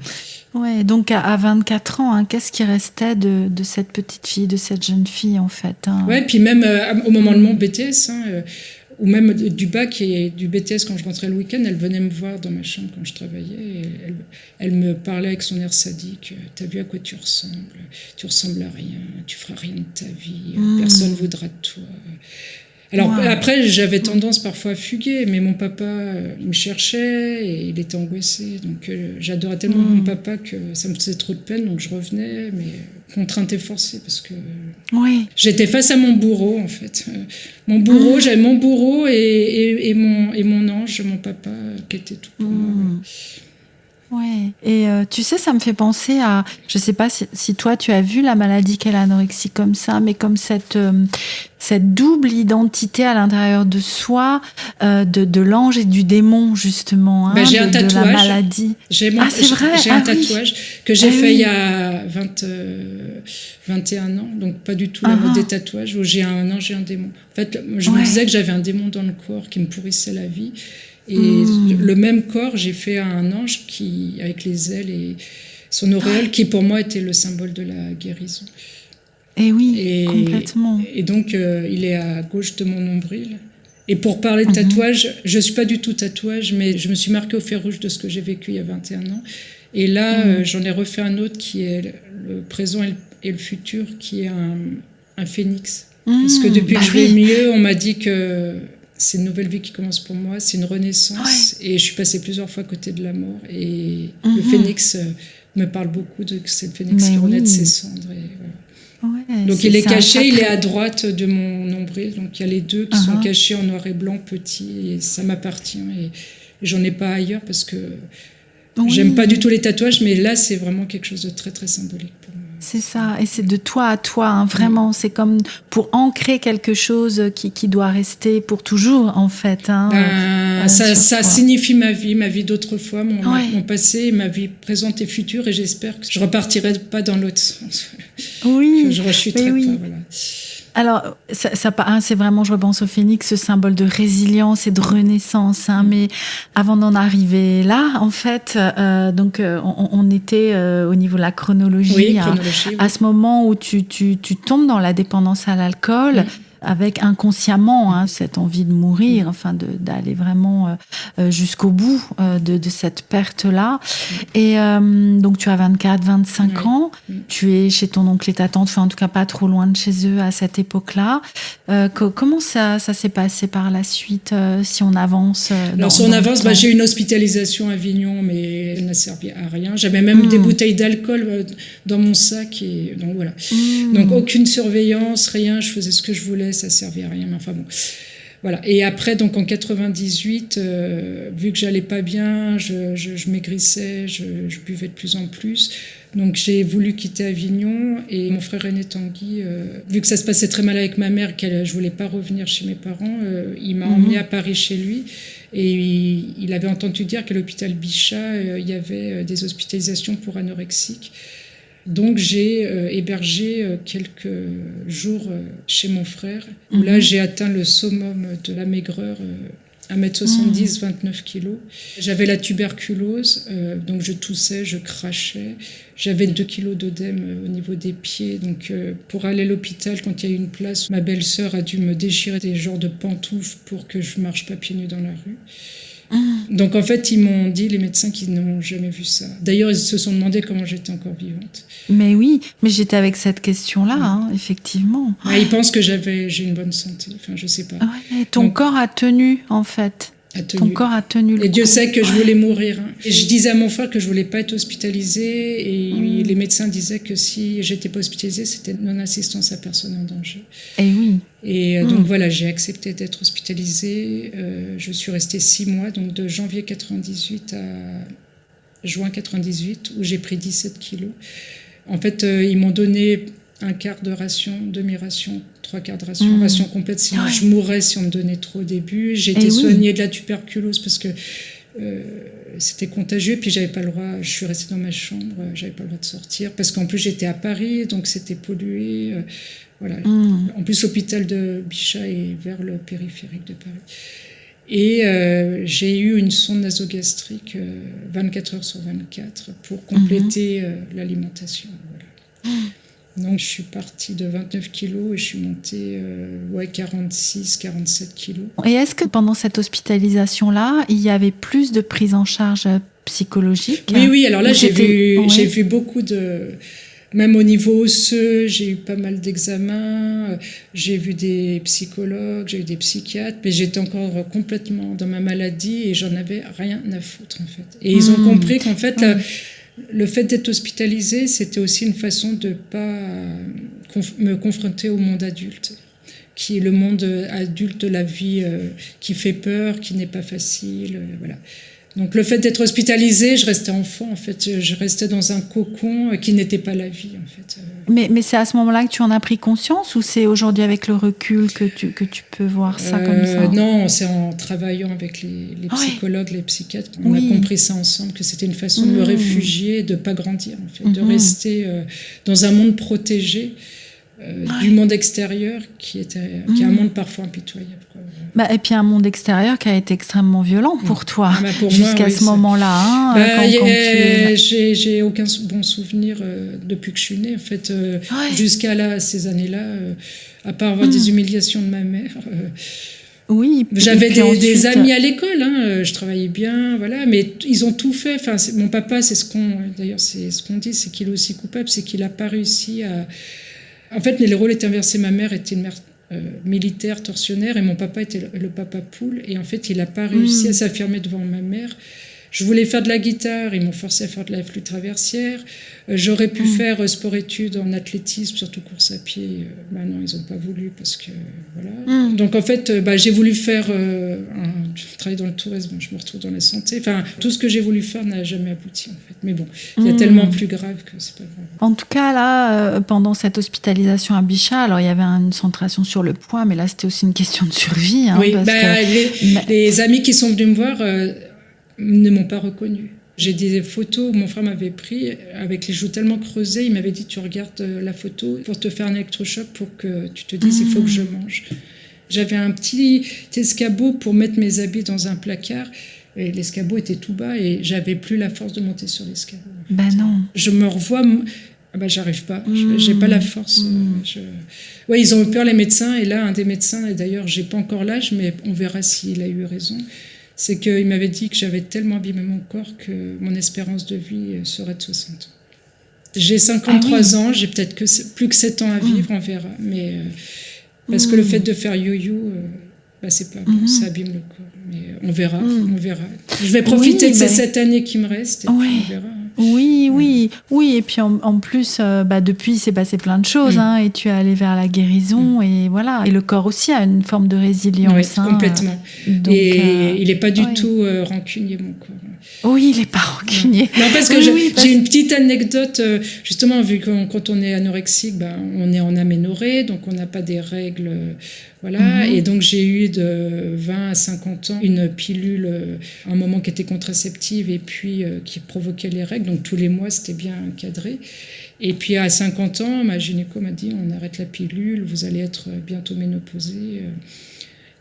Ouais, donc à 24 ans, hein, qu'est-ce qui restait de cette petite fille, de cette jeune fille en fait, hein? Ouais, puis même au moment de mon BTS, ou même du bac et du BTS quand je rentrais le week-end, elle venait me voir dans ma chambre quand je travaillais. Et elle me parlait avec son air sadique. T'as vu à quoi tu ressembles? Tu ressembles à rien. Tu feras rien de ta vie. Personne voudra de toi. Alors après, j'avais tendance parfois à fuguer, mais mon papa il me cherchait et il était angoissé. Donc j'adorais tellement mon papa que ça me faisait trop de peine, donc je revenais, mais contrainte et forcée parce que j'étais face à mon bourreau en fait. J'avais mon bourreau et mon ange, mon papa, qui était tout pour moi. Ouais. Et tu sais, ça me fait penser à, je sais pas si toi tu as vu la maladie qu'est l'anorexie comme ça, mais comme cette double identité à l'intérieur de soi, de l'ange et du démon justement, hein, j'ai un tatouage. De la maladie. J'ai un tatouage que j'ai fait il y a 21 ans, donc pas du tout la mode des tatouages, où j'ai un ange et un démon. En fait, je me disais que j'avais un démon dans le corps qui me pourrissait la vie. Et le même corps, j'ai fait un ange avec les ailes et son auréole, qui pour moi était le symbole de la guérison. Et oui, complètement. Et donc, il est à gauche de mon nombril. Et pour parler de tatouage, je ne suis pas du tout tatouage, mais je me suis marquée au fer rouge de ce que j'ai vécu il y a 21 ans. Et là, j'en ai refait un autre qui est le présent et le futur, qui est un phénix. Parce que depuis que je vais mieux, on m'a dit que c'est une nouvelle vie qui commence pour moi, c'est une renaissance. Et je suis passée plusieurs fois à côté de la mort. Et le phénix me parle beaucoup de que c'est le phénix qui renaît de ses cendres. Et voilà. Donc il est caché, il est à droite de mon nombril. Donc il y a les deux qui sont cachés en noir et blanc, petits. Et ça m'appartient. Et j'en ai pas ailleurs parce que j'aime pas du tout les tatouages. Mais là, c'est vraiment quelque chose de très, très symbolique pour moi. C'est ça, et c'est de toi à toi, hein, vraiment. C'est comme pour ancrer quelque chose qui doit rester pour toujours, en fait. Hein, ça signifie ma vie d'autrefois, mon passé, ma vie présente et future, et j'espère que je repartirai pas dans l'autre sens. Oui, que je rechuterai pas, voilà. Alors, c'est vraiment, je repense au phénix, ce symbole de résilience et de renaissance. Hein, mais avant d'en arriver là, en fait, on était au niveau de la chronologie, à ce moment où tu tombes dans la dépendance à l'alcool. Avec inconsciemment cette envie de mourir, enfin d'aller vraiment jusqu'au bout de cette perte-là. Et donc tu as 24-25 ans, tu es chez ton oncle et ta tante, enfin en tout cas pas trop loin de chez eux à cette époque-là. Comment ça s'est passé par la suite, si on avance Alors si on avance, j'ai eu une hospitalisation à Avignon, mais elle n'a servi à rien. J'avais même des bouteilles d'alcool dans mon sac, et donc voilà. Donc aucune surveillance, rien, je faisais ce que je voulais. Ça servait à rien, mais enfin bon. Voilà. Et après, donc en 98, vu que j'allais pas bien, je maigrissais, je buvais de plus en plus. Donc j'ai voulu quitter Avignon, et mon frère aîné Tanguy, vu que ça se passait très mal avec ma mère, je voulais pas revenir chez mes parents, il m'a emmené à Paris chez lui. Et il avait entendu dire qu'à l'hôpital Bichat, il y avait des hospitalisations pour anorexiques. Donc j'ai hébergé quelques jours chez mon frère, où là j'ai atteint le summum de la maigreur, 1m70, 29 kilos. J'avais la tuberculose, donc je toussais, je crachais. J'avais 2 kilos d'œdème au niveau des pieds. Donc pour aller à l'hôpital, quand il y a eu une place, ma belle-sœur a dû me déchirer des genres de pantoufles pour que je ne marche pas pieds nus dans la rue. Donc en fait, ils m'ont dit, les médecins, qu'ils n'ont jamais vu ça. D'ailleurs, ils se sont demandé comment j'étais encore vivante. Mais oui, mais j'étais avec cette question-là, effectivement. Ils pensent que j'ai une bonne santé, enfin je sais pas. Ton corps a tenu, en fait. Ton corps a tenu le coup. Et Dieu sait que je voulais mourir. Et je disais à mon frère que je voulais pas être hospitalisée, et les médecins disaient que si j'étais pas hospitalisée, c'était non-assistance à personne en danger. Et oui. Et donc voilà, j'ai accepté d'être hospitalisée. Je suis restée 6 mois, donc de janvier 98 à juin 98, où j'ai pris 17 kilos. En fait, ils m'ont donné un quart de ration, demi-ration, 3/4 de ration, ration complète, sinon je mourrais si on me donnait trop au début. J'ai été soignée de la tuberculose parce que c'était contagieux, puis j'avais pas le droit, je suis restée dans ma chambre, j'avais pas le droit de sortir, parce qu'en plus j'étais à Paris, donc c'était pollué. Voilà. En plus, l'hôpital de Bichat est vers le périphérique de Paris. Et j'ai eu une sonde nasogastrique 24 heures sur 24 pour compléter l'alimentation. Voilà. Donc je suis partie de 29 kilos et je suis montée 46, 47 kilos. Et est-ce que pendant cette hospitalisation-là, il y avait plus de prise en charge psychologique ? Oui, alors là j'ai vu beaucoup de... Même au niveau osseux, j'ai eu pas mal d'examens, j'ai vu des psychologues, j'ai eu des psychiatres, mais j'étais encore complètement dans ma maladie et j'en avais rien à foutre en fait. Et ils ont compris qu'en fait, le fait d'être hospitalisée, c'était aussi une façon de ne pas me confronter au monde adulte, qui est le monde adulte de la vie qui fait peur, qui n'est pas facile, voilà. Donc le fait d'être hospitalisée, je restais enfant en fait, je restais dans un cocon qui n'était pas la vie en fait. Mais c'est à ce moment-là que tu en as pris conscience, ou c'est aujourd'hui avec le recul que tu peux voir ça comme ça ? Non, c'est en travaillant avec les psychologues, les psychiatres, on a compris ça ensemble, que c'était une façon de me réfugier, de ne pas grandir en fait, de rester dans un monde protégé du monde extérieur qui est un monde parfois impitoyable. Et puis un monde extérieur qui a été extrêmement violent pour toi, jusqu'à ce moment-là. J'ai aucun bon souvenir depuis que je suis née, en fait, jusqu'à ces années-là, à part avoir des humiliations de ma mère. Oui. J'avais des amis à l'école, hein, je travaillais bien, voilà, mais ils ont tout fait. Enfin, mon papa, d'ailleurs, c'est ce qu'on dit, c'est qu'il est aussi coupable, c'est qu'il n'a pas réussi à. En fait, les rôles étaient inversés. Ma mère était une mère militaire, tortionnaire, et mon papa était le papa poule. Et en fait, il n'a pas réussi à s'affirmer devant ma mère. Je voulais faire de la guitare, ils m'ont forcé à faire de la flûte traversière. J'aurais pu faire sport-études en athlétisme, surtout course à pied. Non, ils n'ont pas voulu parce que voilà. Donc en fait, j'ai voulu faire travailler dans le tourisme. Je me retrouve dans la santé. Enfin, tout ce que j'ai voulu faire n'a jamais abouti en fait. Mais bon, il y a tellement plus grave que c'est pas grave. En tout cas, là, pendant cette hospitalisation à Bichat, alors il y avait une centration sur le poids, mais là c'était aussi une question de survie. Hein, oui, les amis qui sont venus me voir ne m'ont pas reconnue. J'ai des photos où mon frère m'avait pris avec les joues tellement creusées. Il m'avait dit, tu regardes la photo pour te faire un électrochoc pour que tu te dises, il faut que je mange. J'avais un petit escabeau pour mettre mes habits dans un placard. Et l'escabeau était tout bas et j'avais plus la force de monter sur l'escabeau. Ben non. Je me revois... j'arrive pas. J'ai pas la force. Ouais, ils ont eu peur, les médecins. Et là, un des médecins, et d'ailleurs, j'ai pas encore l'âge, mais on verra s'il a eu raison, c'est qu'il m'avait dit que j'avais tellement abîmé mon corps que mon espérance de vie serait de 60 ans. J'ai 53 ans, j'ai peut-être plus que 7 ans à vivre, on verra. Mais, parce que le fait de faire yo-yo, c'est pas bon, ça abîme le corps. Mais on verra. Je vais profiter de ces 7 années qui me restent et puis on verra. Oui. Et puis en plus, depuis, il s'est passé plein de choses, hein, et tu es allé vers la guérison, et voilà. Et le corps aussi a une forme de résilience. Oui, complètement. Donc, et il n'est pas du tout rancunier, mon corps. Oui, il n'est pas rancunier. Non, parce que j'ai une petite anecdote, justement, vu que quand on est anorexique, on est en aménorrhée, donc on n'a pas des règles. Voilà, et donc j'ai eu de 20 à 50 ans une pilule, un moment qui était contraceptive et puis qui provoquait les règles, donc tous les mois c'était bien cadré. Et puis à 50 ans, ma gynéco m'a dit on arrête la pilule, vous allez être bientôt ménopausée.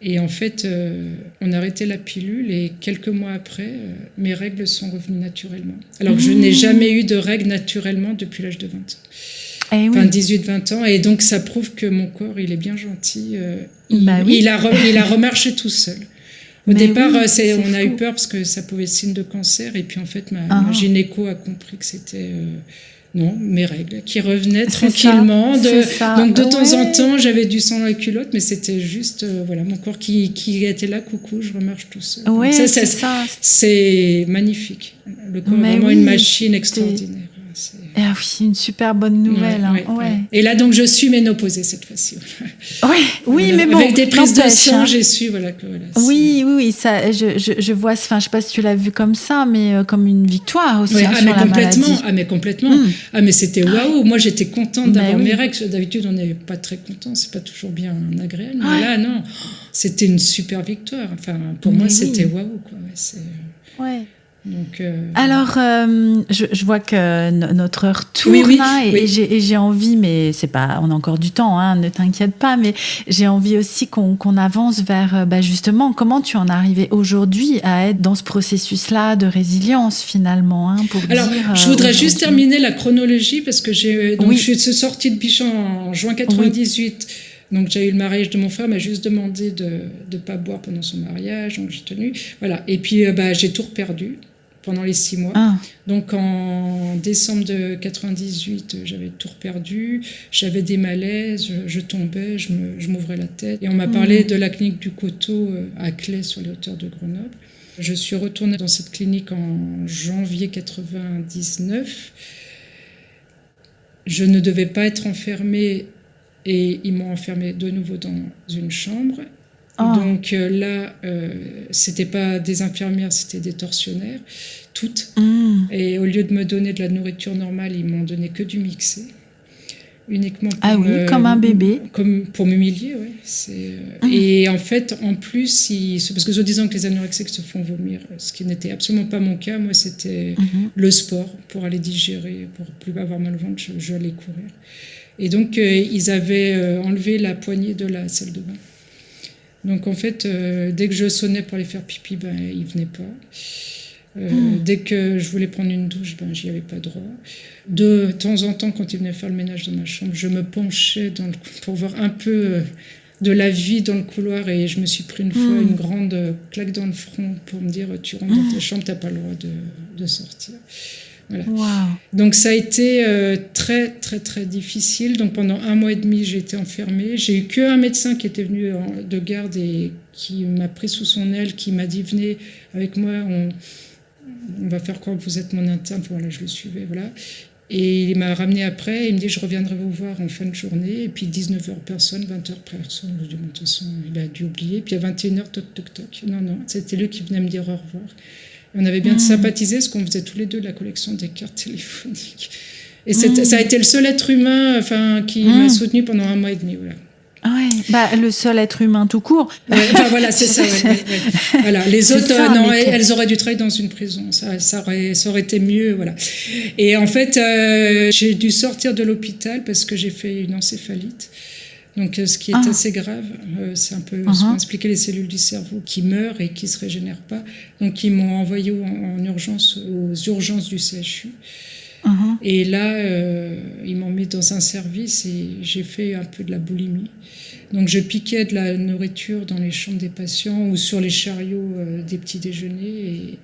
Et en fait, on a arrêté la pilule et quelques mois après, mes règles sont revenues naturellement. Alors que je n'ai jamais eu de règles naturellement depuis l'âge de 20 ans. Enfin, 18-20 ans, et donc ça prouve que mon corps, il est bien gentil. Il a remarché tout seul. Au départ, on a eu peur parce que ça pouvait être signe de cancer, et puis en fait, ma gynéco a compris que c'était... non, mes règles qui revenaient tranquillement. Donc de temps en temps, j'avais du sang dans la culotte, mais c'était juste mon corps qui était là, coucou, je remarche tout seul. Oui, c'est magnifique. Le corps est vraiment une machine extraordinaire. Ah oui, une super bonne nouvelle. Ouais. Et là, donc, je suis ménopausée cette fois-ci. Oui, mais bon. Avec des prises de sang, j'ai su, Oui, ça, je vois, enfin, je sais pas si tu l'as vu comme ça, mais comme une victoire aussi sur la maladie. Mais complètement. Mais c'était waouh. Moi, j'étais contente d'avoir mes règles. D'habitude, on n'est pas très content. C'est pas toujours bien agréable. Mais là, non. C'était une super victoire. Enfin, pour moi, c'était waouh, quoi. Donc, alors, je vois que notre heure tourne, et j'ai envie, mais c'est pas, on a encore du temps, hein, ne t'inquiète pas, mais j'ai envie aussi qu'on avance vers, justement, comment tu en es arrivé aujourd'hui à être dans ce processus-là de résilience finalement, hein, pour alors, je voudrais juste terminer la chronologie parce que je suis sortie de Bichat en juin 98. Donc j'ai eu le mariage de mon frère, m'a juste demandé de ne pas boire pendant son mariage, donc j'ai tenu. Voilà. Et puis j'ai tout perdu pendant les 6 mois. Donc en décembre de 98, j'avais tout perdu, j'avais des malaises, je tombais, je m'ouvrais la tête. Et on m'a parlé de la clinique du Coteau à Claye, sur les hauteurs de Grenoble. Je suis retournée dans cette clinique en janvier 99. Je ne devais pas être enfermée, et ils m'ont enfermée de nouveau dans une chambre. Donc là, c'était pas des infirmières, c'était des tortionnaires, toutes. Et au lieu de me donner de la nourriture normale, ils m'ont donné que du mixé. Uniquement pour comme un bébé. Comme pour m'humilier, Et en fait, en plus, parce que soi-disant que les anorexiques se font vomir, ce qui n'était absolument pas mon cas. Moi, c'était le sport pour aller digérer, pour plus avoir mal au ventre, je allais courir. Et donc, ils avaient enlevé la poignée de la salle de bain. Donc, en fait, dès que je sonnais pour aller faire pipi, ils ne venaient pas. Dès que je voulais prendre une douche, j'y avais pas droit. De temps en temps, quand ils venaient faire le ménage dans ma chambre, je me penchais pour voir un peu de la vie dans le couloir et je me suis pris une fois une grande claque dans le front pour me dire tu rentres dans ta chambre, t'as pas le droit de sortir. Voilà. Wow. Donc ça a été très très très difficile. Donc pendant 1 mois et demi j'ai été enfermée. J'ai eu qu'un médecin qui était venu de garde et qui m'a pris sous son aile, qui m'a dit venez avec moi, on va faire croire que vous êtes mon interne. Voilà, je le suivais, voilà. Et il m'a ramené après, il me dit je reviendrai vous voir en fin de journée. Et puis 19h personne, 20h personne. Je dis de toute façon il a dû oublier. Puis à 21h toc toc toc. Non, c'était lui qui venait me dire au revoir. On avait bien sympathisé parce qu'on faisait tous les deux la collection des cartes téléphoniques. Et ça a été le seul être humain qui m'a soutenu pendant 1 mois et demi. Voilà. Ouais, le seul être humain tout court. Ouais, voilà, c'est ça. Ouais. Voilà. Les autres, elles auraient dû travailler dans une prison. Ça aurait été mieux. Voilà. Et en fait, j'ai dû sortir de l'hôpital parce que j'ai fait une encéphalite. Donc, ce qui est assez grave, c'est un peu ce qu'ont expliqué les cellules du cerveau qui meurent et qui ne se régénèrent pas. Donc, ils m'ont envoyé en urgence aux urgences du CHU. Et là, ils m'ont mis dans un service et j'ai fait un peu de la boulimie. Donc, je piquais de la nourriture dans les chambres des patients ou sur les chariots des petits déjeuners. Et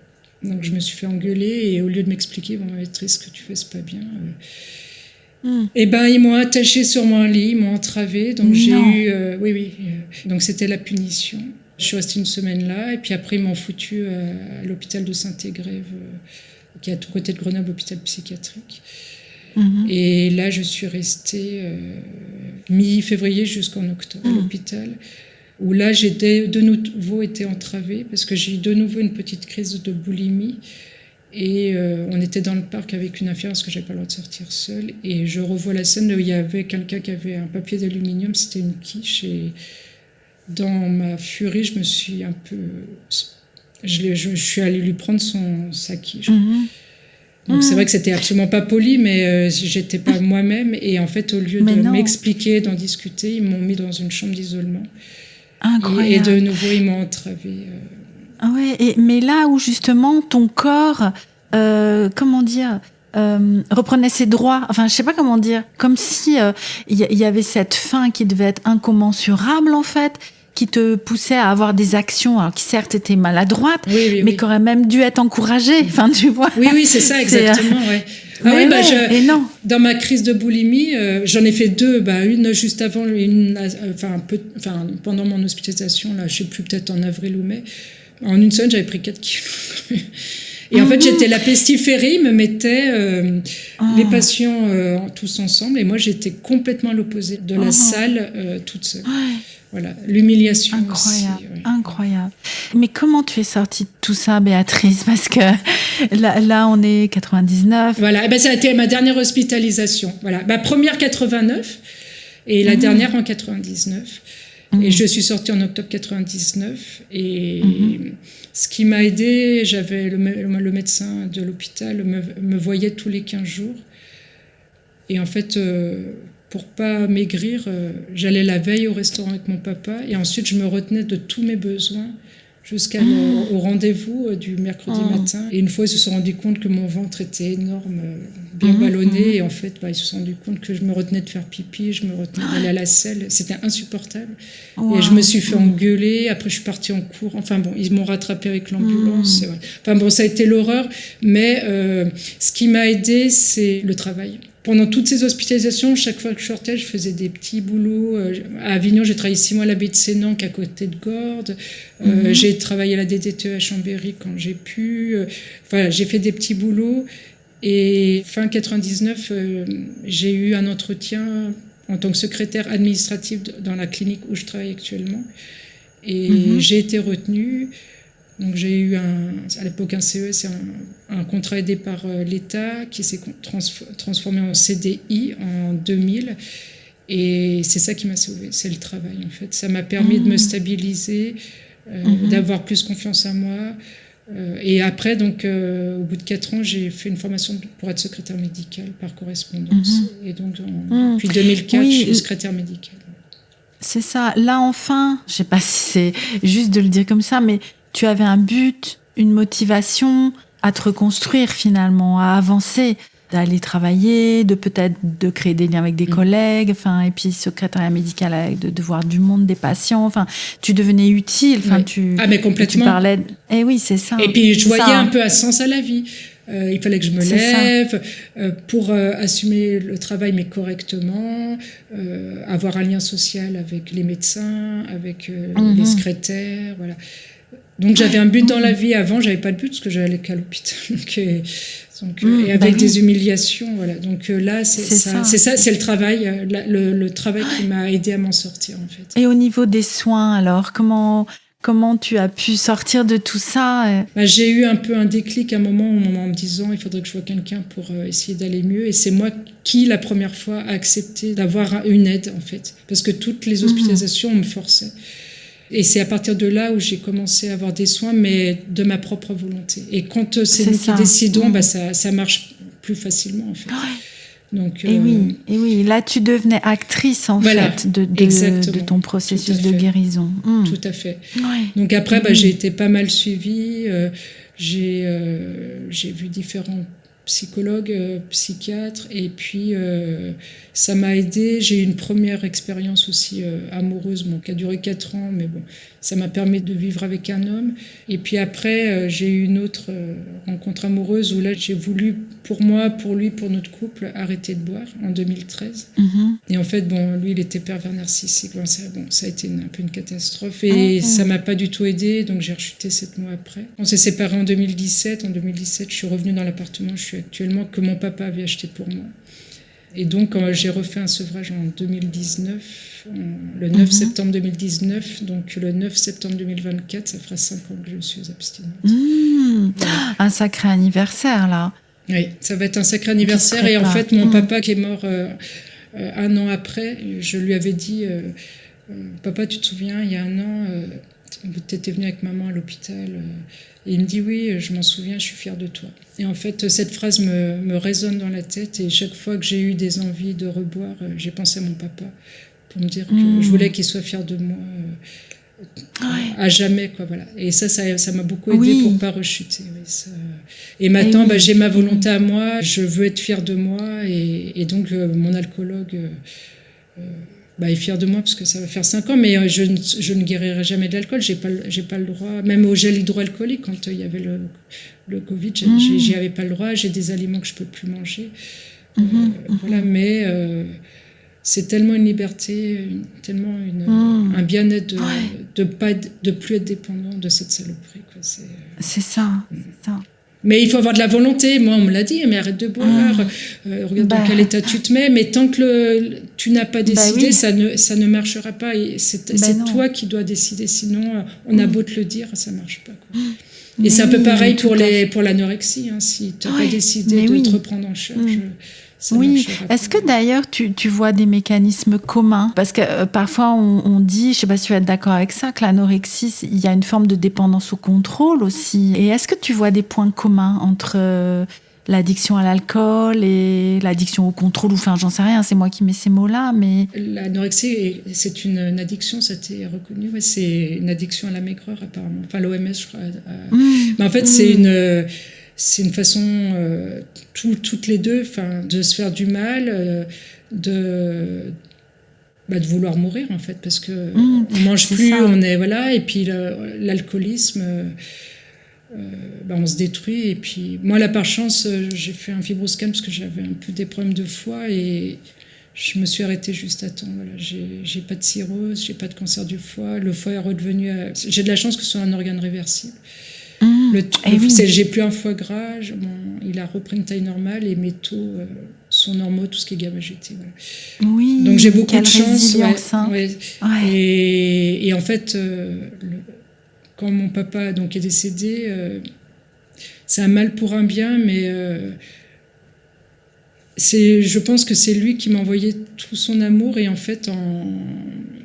donc, je me suis fait engueuler et au lieu de m'expliquer, maîtresse, ce que tu fais, c'est pas bien. Et ils m'ont attaché sur mon lit, ils m'ont entravé. Donc, j'ai eu... oui. Donc, c'était la punition. Je suis restée 1 semaine là. Et puis après, ils m'ont foutu à l'hôpital de Saint-Égrève, qui est à tout côté de Grenoble, hôpital psychiatrique. Et là, je suis restée mi-février jusqu'en octobre à l'hôpital, où là, j'ai de nouveau été entravée parce que j'ai eu de nouveau une petite crise de boulimie. Et on était dans le parc avec une infirmière parce que je n'avais pas le droit de sortir seule. Et je revois la scène où il y avait quelqu'un qui avait un papier d'aluminium, c'était une quiche. Et dans ma furie, je me suis un peu... Je suis allée lui prendre sa quiche. Donc c'est vrai que c'était absolument pas poli, mais j'étais pas moi-même. Et en fait, au lieu de m'expliquer, d'en discuter, ils m'ont mis dans une chambre d'isolement. Et de nouveau, ils m'ont entravée. Mais là où justement ton corps, reprenait ses droits, enfin je sais pas comment dire, comme si il y avait cette faim qui devait être incommensurable en fait, qui te poussait à avoir des actions, alors qui certes étaient maladroites, mais qui auraient même dû être encouragées. Enfin, tu vois. Oui, c'est ça, exactement. Dans ma crise de boulimie, j'en ai fait 2. Une juste avant, pendant mon hospitalisation, là, je sais plus, peut-être en avril ou mai. En 1 semaine, j'avais pris 4 kilos. Et en fait, j'étais la pestiférée, ils me mettaient les patients tous ensemble, et moi, j'étais complètement à l'opposé de la salle, toute seule. Voilà, l'humiliation incroyable. Mais comment tu es sortie de tout ça, Béatrice? Parce que là, on est 99. Voilà, ça a été ma dernière hospitalisation. Voilà, ma première 89 et la dernière en 99. Et je suis sortie en octobre 99. Et ce qui m'a aidée, j'avais le médecin de l'hôpital me voyait tous les 15 jours. Et en fait... pour pas maigrir, j'allais la veille au restaurant avec mon papa et ensuite je me retenais de tous mes besoins jusqu'au rendez-vous du mercredi matin. Et une fois, ils se sont rendus compte que mon ventre était énorme, bien ballonné. Et en fait, ils se sont rendus compte que je me retenais de faire pipi, je me retenais d'aller à la selle. C'était insupportable. Et je me suis fait engueuler. Après, je suis partie en cours. Enfin bon, ils m'ont rattrapée avec l'ambulance. Enfin bon, ça a été l'horreur. Mais ce qui m'a aidée, c'est le travail. Pendant toutes ces hospitalisations, chaque fois que je sortais, je faisais des petits boulots. À Avignon, j'ai travaillé 6 mois à l'abbaye de Sénanque, à côté de Gordes. J'ai travaillé à la DDTE à Chambéry quand j'ai pu. J'ai fait des petits boulots. Et fin 99, j'ai eu un entretien en tant que secrétaire administrative dans la clinique où je travaille actuellement. Et j'ai été retenue. Donc j'ai eu à l'époque un CE, c'est un contrat aidé par l'État qui s'est transformé en CDI en 2000. Et c'est ça qui m'a sauvée, c'est le travail en fait. Ça m'a permis de me stabiliser, d'avoir plus confiance en moi. Et après, donc, au bout de 4 ans, j'ai fait une formation pour être secrétaire médicale par correspondance. Et donc, depuis 2004, je suis secrétaire médicale. C'est ça. Là, enfin, je ne sais pas si c'est juste de le dire comme ça, mais tu avais un but, une motivation à te reconstruire finalement, à avancer. d'aller travailler, de créer des liens avec des collègues, et puis secrétariat médical, de voir du monde, des patients. Tu devenais utile. Mais complètement. Tu parlais. Eh oui, c'est ça. Et puis je voyais un peu un sens à la vie. Il fallait que je me lève pour assumer le travail, mais correctement, avoir un lien social avec les médecins, avec les secrétaires, voilà. Donc j'avais un but dans la vie. Avant, j'avais pas de but parce que j'allais qu'à l'hôpital. Et avec des humiliations, voilà. Donc là, c'est ça, c'est le travail, le travail qui m'a aidé à m'en sortir, en fait. Et au niveau des soins, alors, comment tu as pu sortir de tout ça? J'ai eu un peu un déclic à un moment en me disant il faudrait que je vois quelqu'un pour essayer d'aller mieux. Et c'est moi qui, la première fois, a accepté d'avoir une aide, en fait. Parce que toutes les hospitalisations, on me forçait. Et c'est à partir de là où j'ai commencé à avoir des soins, mais de ma propre volonté. Et quand c'est nous qui décidons, ça marche plus facilement, en fait. Ouais. Donc, et oui, là tu devenais actrice en fait de ton processus de guérison. Tout à fait. Ouais. Donc après, j'ai été pas mal suivie. J'ai vu différents psychologues, psychiatres, et puis ça m'a aidée. J'ai eu une première expérience aussi amoureuse, qui a duré 4 ans, mais bon, ça m'a permis de vivre avec un homme. Et puis après, j'ai eu une autre rencontre amoureuse où là, j'ai voulu, pour moi, pour lui, pour notre couple, arrêter de boire en 2013. Et en fait, lui, il était pervers narcissique. Ça a été un peu une catastrophe et ça m'a pas du tout aidée, donc j'ai rechuté 7 mois après. On s'est séparés en 2017. En 2017, je suis revenue dans l'appartement où je suis actuellement, que mon papa avait acheté pour moi. Et donc, j'ai refait un sevrage en 2019, le 9 septembre 2019. Donc, le 9 septembre 2024, ça fera 5 ans que je suis abstinente. Voilà. Un sacré anniversaire, là. Oui, ça va être un sacré anniversaire. Et en fait, mon papa qui est mort 1 an après, je lui avais dit papa, tu te souviens, il y a 1 an, tu étais venu avec maman à l'hôpital. Et il me dit oui, je m'en souviens, je suis fière de toi. Et en fait, cette phrase me résonne dans la tête. Et chaque fois que j'ai eu des envies de reboire, j'ai pensé à mon papa pour me dire que je voulais qu'il soit fier de moi à jamais, quoi, voilà. Et ça m'a beaucoup aidé pour pas rechuter. Oui, ça. Et maintenant, j'ai ma volonté à moi. Je veux être fière de moi. Et donc, mon alcoologue est fier de moi parce que ça va faire 5 ans, mais je ne guérirai jamais de l'alcool. J'ai pas le droit, même au gel hydroalcoolique, quand il y avait le Covid, j'y avais pas le droit. J'ai des aliments que je peux plus manger. Voilà, mais c'est tellement une liberté, tellement un bien-être de plus être dépendant de cette saloperie, quoi. C'est ça. Mais il faut avoir de la volonté. Moi, on me l'a dit, mais arrête de boire, regarde dans quel état tu te mets. Mais tant que tu n'as pas décidé, ça ne marchera pas. Et c'est toi qui dois décider. Sinon, on a beau te le dire, ça ne marche pas, quoi. Et c'est un peu pareil pour l'anorexie. Si tu n'as pas décidé de te reprendre en charge... Oui, est-ce que d'ailleurs tu vois des mécanismes communs? Parce que parfois on dit, je ne sais pas si tu vas être d'accord avec ça, que l'anorexie, il y a une forme de dépendance au contrôle aussi. Et est-ce que tu vois des points communs entre l'addiction à l'alcool et l'addiction au contrôle? Enfin, j'en sais rien, c'est moi qui mets ces mots-là, mais... L'anorexie, c'est une addiction, ça a été reconnu. Ouais, c'est une addiction à la maigreur, apparemment. Enfin, l'OMS, je crois. Mais en fait, c'est une façon, toutes les deux, de se faire du mal, de vouloir mourir, en fait, parce que on mange plus, on est, voilà, et puis l'alcoolisme, on se détruit. Et puis moi, là, par chance, j'ai fait un fibroscan parce que j'avais un peu des problèmes de foie et je me suis arrêtée juste à temps. Voilà, j'ai pas de cirrhose, j'ai pas de cancer du foie, le foie est redevenu, j'ai de la chance que ce soit un organe réversible. J'ai plus un foie gras, il a repris une taille normale et mes taux sont normaux, tout ce qui est gamma-GT. Voilà. Oui, donc j'ai beaucoup de chance. Ouais. Et en fait, quand mon papa est décédé, c'est un mal pour un bien, mais je pense que c'est lui qui m'a envoyé tout son amour. Et en fait,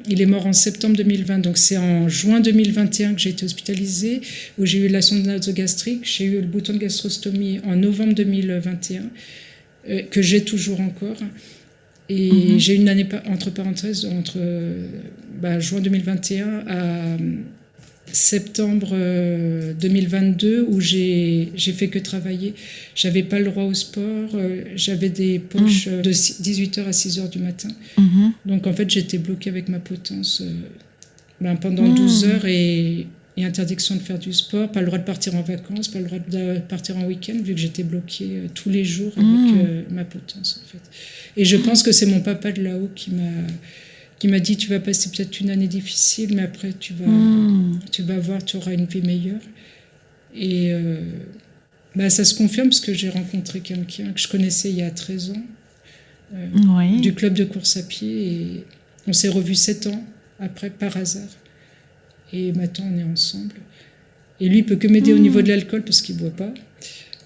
il est mort en septembre 2020, donc c'est en juin 2021 que j'ai été hospitalisée, où j'ai eu la sonde nasogastrique, j'ai eu le bouton de gastrostomie en novembre 2021, que j'ai toujours encore. Et j'ai eu une année, entre parenthèses, entre juin 2021 septembre 2022 où j'ai fait que travailler. J'avais pas le droit au sport, j'avais des poches de 18h à 6h du matin. Donc en fait, j'étais bloquée avec ma potence pendant 12 heures et interdiction de faire du sport, pas le droit de partir en vacances, pas le droit de partir en week-end vu que j'étais bloquée tous les jours avec ma potence en fait. Et je pense que c'est mon papa de là-haut qui m'a dit tu vas passer peut-être une année difficile mais après tu vas voir, tu auras une vie meilleure. Et ça se confirme parce que j'ai rencontré quelqu'un que je connaissais il y a 13 ans du club de course à pied et on s'est revus 7 ans après par hasard. Et maintenant, on est ensemble. Et lui, il peut que m'aider au niveau de l'alcool parce qu'il ne boit pas.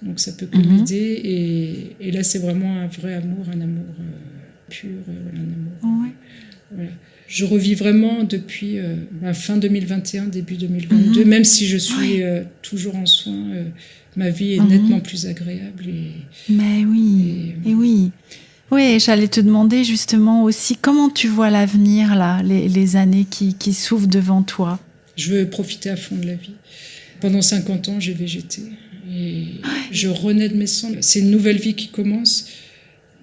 Donc, ça peut que m'aider. Et là, c'est vraiment un vrai amour, un amour pur, un amour. Voilà. Je revis vraiment depuis fin 2021, début 2022, même si je suis toujours en soins, ma vie est nettement plus agréable. Mais oui, et oui. Oui, j'allais te demander justement aussi comment tu vois l'avenir, là, les années qui s'ouvrent devant toi. Je veux profiter à fond de la vie. Pendant 50 ans, j'ai végété. Et je renais de mes cendres. C'est une nouvelle vie qui commence.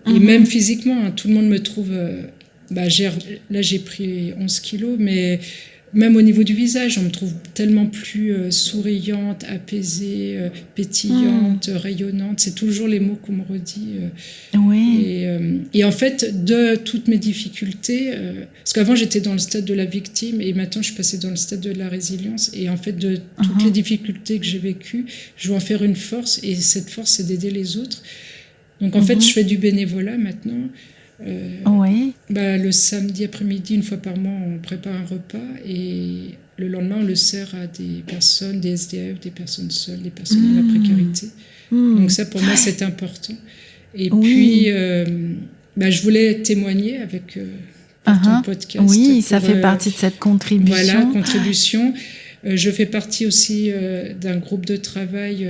Et même physiquement, tout le monde me trouve... là, j'ai pris 11 kilos, mais même au niveau du visage, on me trouve tellement plus souriante, apaisée, pétillante, rayonnante. C'est toujours les mots qu'on me redit. Et en fait, de toutes mes difficultés, parce qu'avant j'étais dans le stade de la victime et maintenant je suis passée dans le stade de la résilience. Et en fait, de toutes les difficultés que j'ai vécues, je veux en faire une force. Et cette force, c'est d'aider les autres. Donc en fait, je fais du bénévolat maintenant. Le samedi après-midi, une fois par mois, on prépare un repas et le lendemain, on le sert à des personnes, des SDF, des personnes seules, des personnes dans la précarité. Donc ça, pour moi, c'est important. Et puis, je voulais témoigner avec ton podcast. Oui, ça fait partie de cette contribution. Voilà, contribution. Je fais partie aussi d'un groupe de travail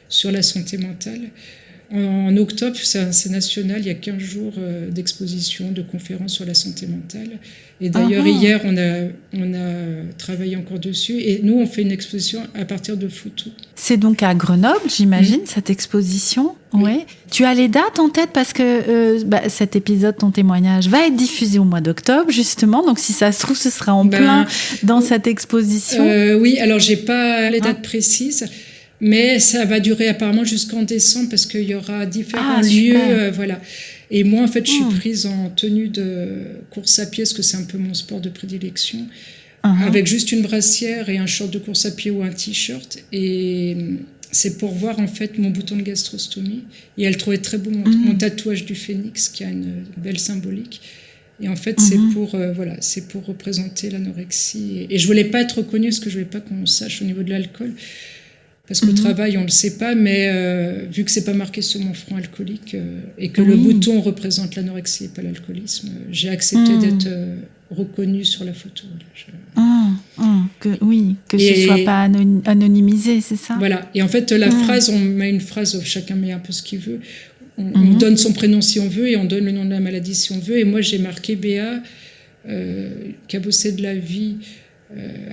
sur la santé mentale. En octobre, c'est national, il y a 15 jours d'exposition, de conférences sur la santé mentale. Et d'ailleurs, hier, on a travaillé encore dessus. Et nous, on fait une exposition à partir de photos. C'est donc à Grenoble, j'imagine, cette exposition. Oui. Tu as les dates en tête parce que cet épisode, ton témoignage, va être diffusé au mois d'octobre, justement. Donc, si ça se trouve, ce sera en plein dans cette exposition. Oui, alors, je n'ai pas les dates précises. Mais ça va durer apparemment jusqu'en décembre parce qu'il y aura différents lieux. Voilà. Et moi, en fait, je suis prise en tenue de course à pied parce que c'est un peu mon sport de prédilection. Avec juste une brassière et un short de course à pied ou un t-shirt. Et c'est pour voir en fait mon bouton de gastrostomie. Et elle trouvait très beau mon tatouage du phénix qui a une belle symbolique. Et en fait, c'est pour représenter l'anorexie. Et je voulais pas être reconnue parce que je voulais pas qu'on sache au niveau de l'alcool. Parce qu'au travail, on ne le sait pas, mais vu que ce n'est pas marqué sur mon front alcoolique et que le bouton représente l'anorexie et pas l'alcoolisme, j'ai accepté d'être reconnue sur la photo. Que ce ne soit pas anonymisé, c'est ça ? Voilà. Et en fait, la phrase, on met une phrase, chacun met un peu ce qu'il veut. On donne son prénom si on veut et on donne le nom de la maladie si on veut. Et moi, j'ai marqué Béa, cabossée de la vie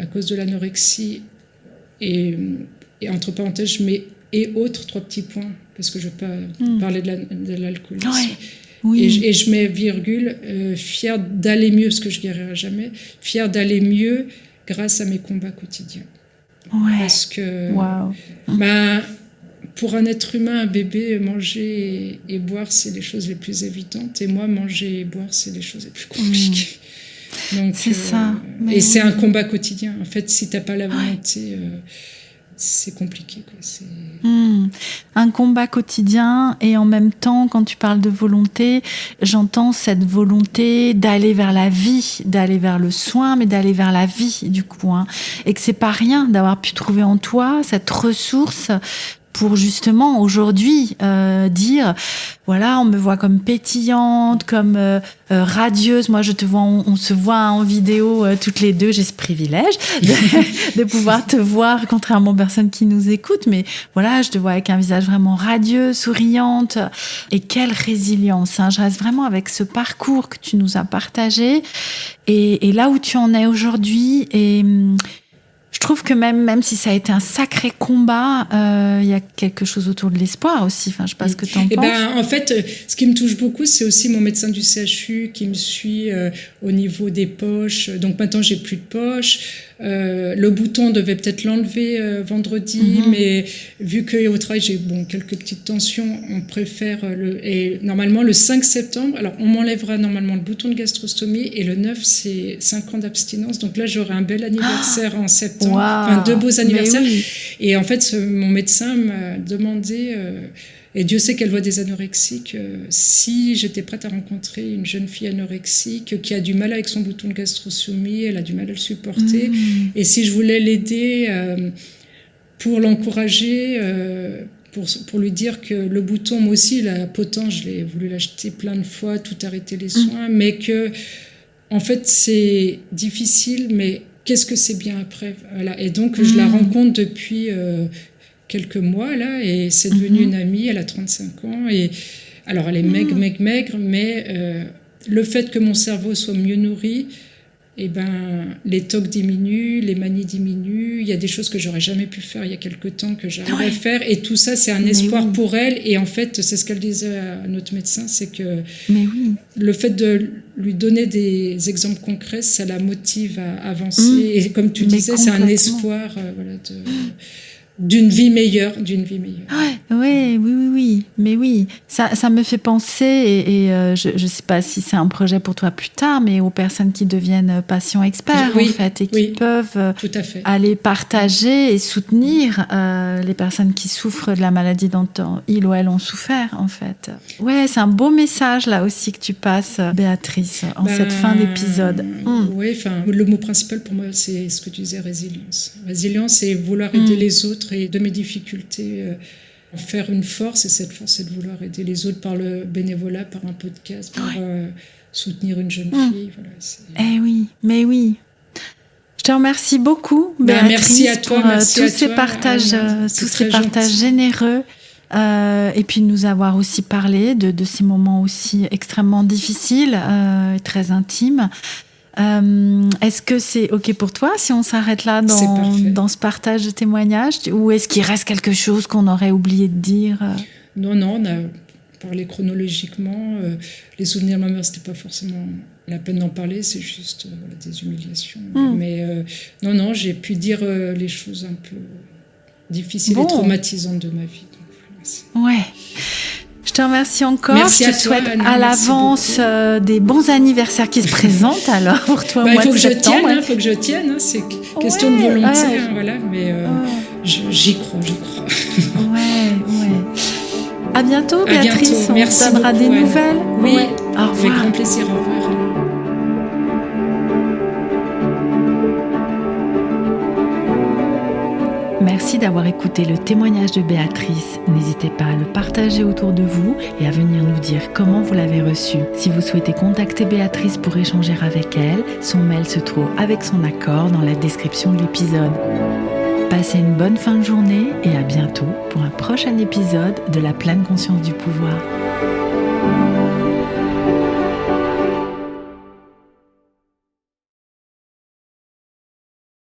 à cause de l'anorexie et entre parenthèses, je mets « et autres », 3 petits points, parce que je ne veux pas parler de l'alcoolisme. Et je mets virgule, fière d'aller mieux, parce que je ne guérirai jamais, fière d'aller mieux grâce à mes combats quotidiens. Parce que pour un être humain, un bébé, manger et boire, c'est les choses les plus évidentes. Et moi, manger et boire, c'est les choses les plus compliquées. Donc, c'est ça. Et c'est un combat quotidien. En fait, si tu n'as pas la volonté... c'est compliqué, quoi. Un combat quotidien et en même temps, quand tu parles de volonté, j'entends cette volonté d'aller vers la vie, d'aller vers le soin, mais d'aller vers la vie du coup, et que c'est pas rien d'avoir pu trouver en toi cette ressource pour justement aujourd'hui dire voilà, on me voit comme pétillante, comme radieuse. Moi, je te vois, on se voit en vidéo toutes les deux. J'ai ce privilège de pouvoir te voir, contrairement aux personnes qui nous écoutent. Mais voilà, je te vois avec un visage vraiment radieux, souriante. Et quelle résilience, Je reste vraiment avec ce parcours que tu nous as partagé et là où tu en es aujourd'hui. Et je trouve que même si ça a été un sacré combat, il y a quelque chose autour de l'espoir aussi. Enfin, je sais pas ce que tu en penses. En fait, ce qui me touche beaucoup, c'est aussi mon médecin du CHU qui me suit au niveau des poches. Donc maintenant, j'ai plus de poches. Le bouton, on devait peut-être l'enlever vendredi, mais vu qu'au travail, j'ai quelques petites tensions, on préfère et normalement, le 5 septembre, alors on m'enlèvera normalement le bouton de gastrostomie et le 9, c'est 5 ans d'abstinence. Donc là, j'aurai un bel anniversaire en septembre. Wow. Enfin, 2 beaux anniversaires. Oui. Et en fait, mon médecin m'a demandé, et Dieu sait qu'elle voit des anorexiques, si j'étais prête à rencontrer une jeune fille anorexique qui a du mal avec son bouton de gastrostomie, elle a du mal à le supporter, et si je voulais l'aider pour l'encourager, pour lui dire que le bouton, moi aussi, la potence, je l'ai voulu l'acheter plein de fois, tout arrêter les soins, mais que, en fait, c'est difficile, mais qu'est-ce que c'est bien après, voilà. Et donc, je la rencontre depuis quelques mois, là, et c'est devenu une amie, elle a 35 ans, et alors elle est maigre, mais le fait que mon cerveau soit mieux nourri, les tocs diminuent, les manies diminuent, il y a des choses que j'aurais jamais pu faire il y a quelque temps que j'arrive à faire, et tout ça, c'est un espoir pour elle, et en fait, c'est ce qu'elle disait à notre médecin, c'est que le fait de lui donner des exemples concrets, ça la motive à avancer, et comme tu disais, c'est un espoir d'une vie meilleure. Oui. Mais oui, ça me fait penser, et je ne sais pas si c'est un projet pour toi plus tard, mais aux personnes qui deviennent patients experts, en fait, et qui peuvent aller partager et soutenir les personnes qui souffrent de la maladie dont ils ou elles ont souffert, en fait. Ouais, c'est un beau message, là aussi, que tu passes, Béatrice, en cette fin d'épisode. Oui, le mot principal pour moi, c'est ce que tu disais, résilience. Résilience, c'est vouloir aider les autres, et de mes difficultés, en faire une force, et cette force, c'est de vouloir aider les autres par le bénévolat, par un podcast, par soutenir une jeune fille. Voilà, oui. Je te remercie beaucoup, Béatrice, merci à toi, pour tous ces partages généreux, et puis nous avoir aussi parlé de ces moments aussi extrêmement difficiles et très intimes. Est-ce que c'est OK pour toi si on s'arrête là dans ce partage de témoignages, ou est-ce qu'il reste quelque chose qu'on aurait oublié de dire? Non, on a parlé chronologiquement. Les souvenirs de ma mère, c'était pas forcément la peine d'en parler, c'est juste des humiliations. Mais non, j'ai pu dire les choses un peu difficiles et traumatisantes de ma vie. Donc, ouais. Je te remercie encore. Merci je te souhaite à l'avance des bons anniversaires qui se présentent alors pour toi au mois de septembre. Il faut que je tienne, c'est question de volonté, voilà, mais j'y crois. Ouais. À bientôt, Béatrice. Merci on te donnera des nouvelles. Oui, au revoir. Avec grand plaisir, au revoir. Merci d'avoir écouté le témoignage de Béatrice. N'hésitez pas à le partager autour de vous et à venir nous dire comment vous l'avez reçu. Si vous souhaitez contacter Béatrice pour échanger avec elle, son mail se trouve avec son accord dans la description de l'épisode. Passez une bonne fin de journée et à bientôt pour un prochain épisode de La pleine conscience du pouvoir.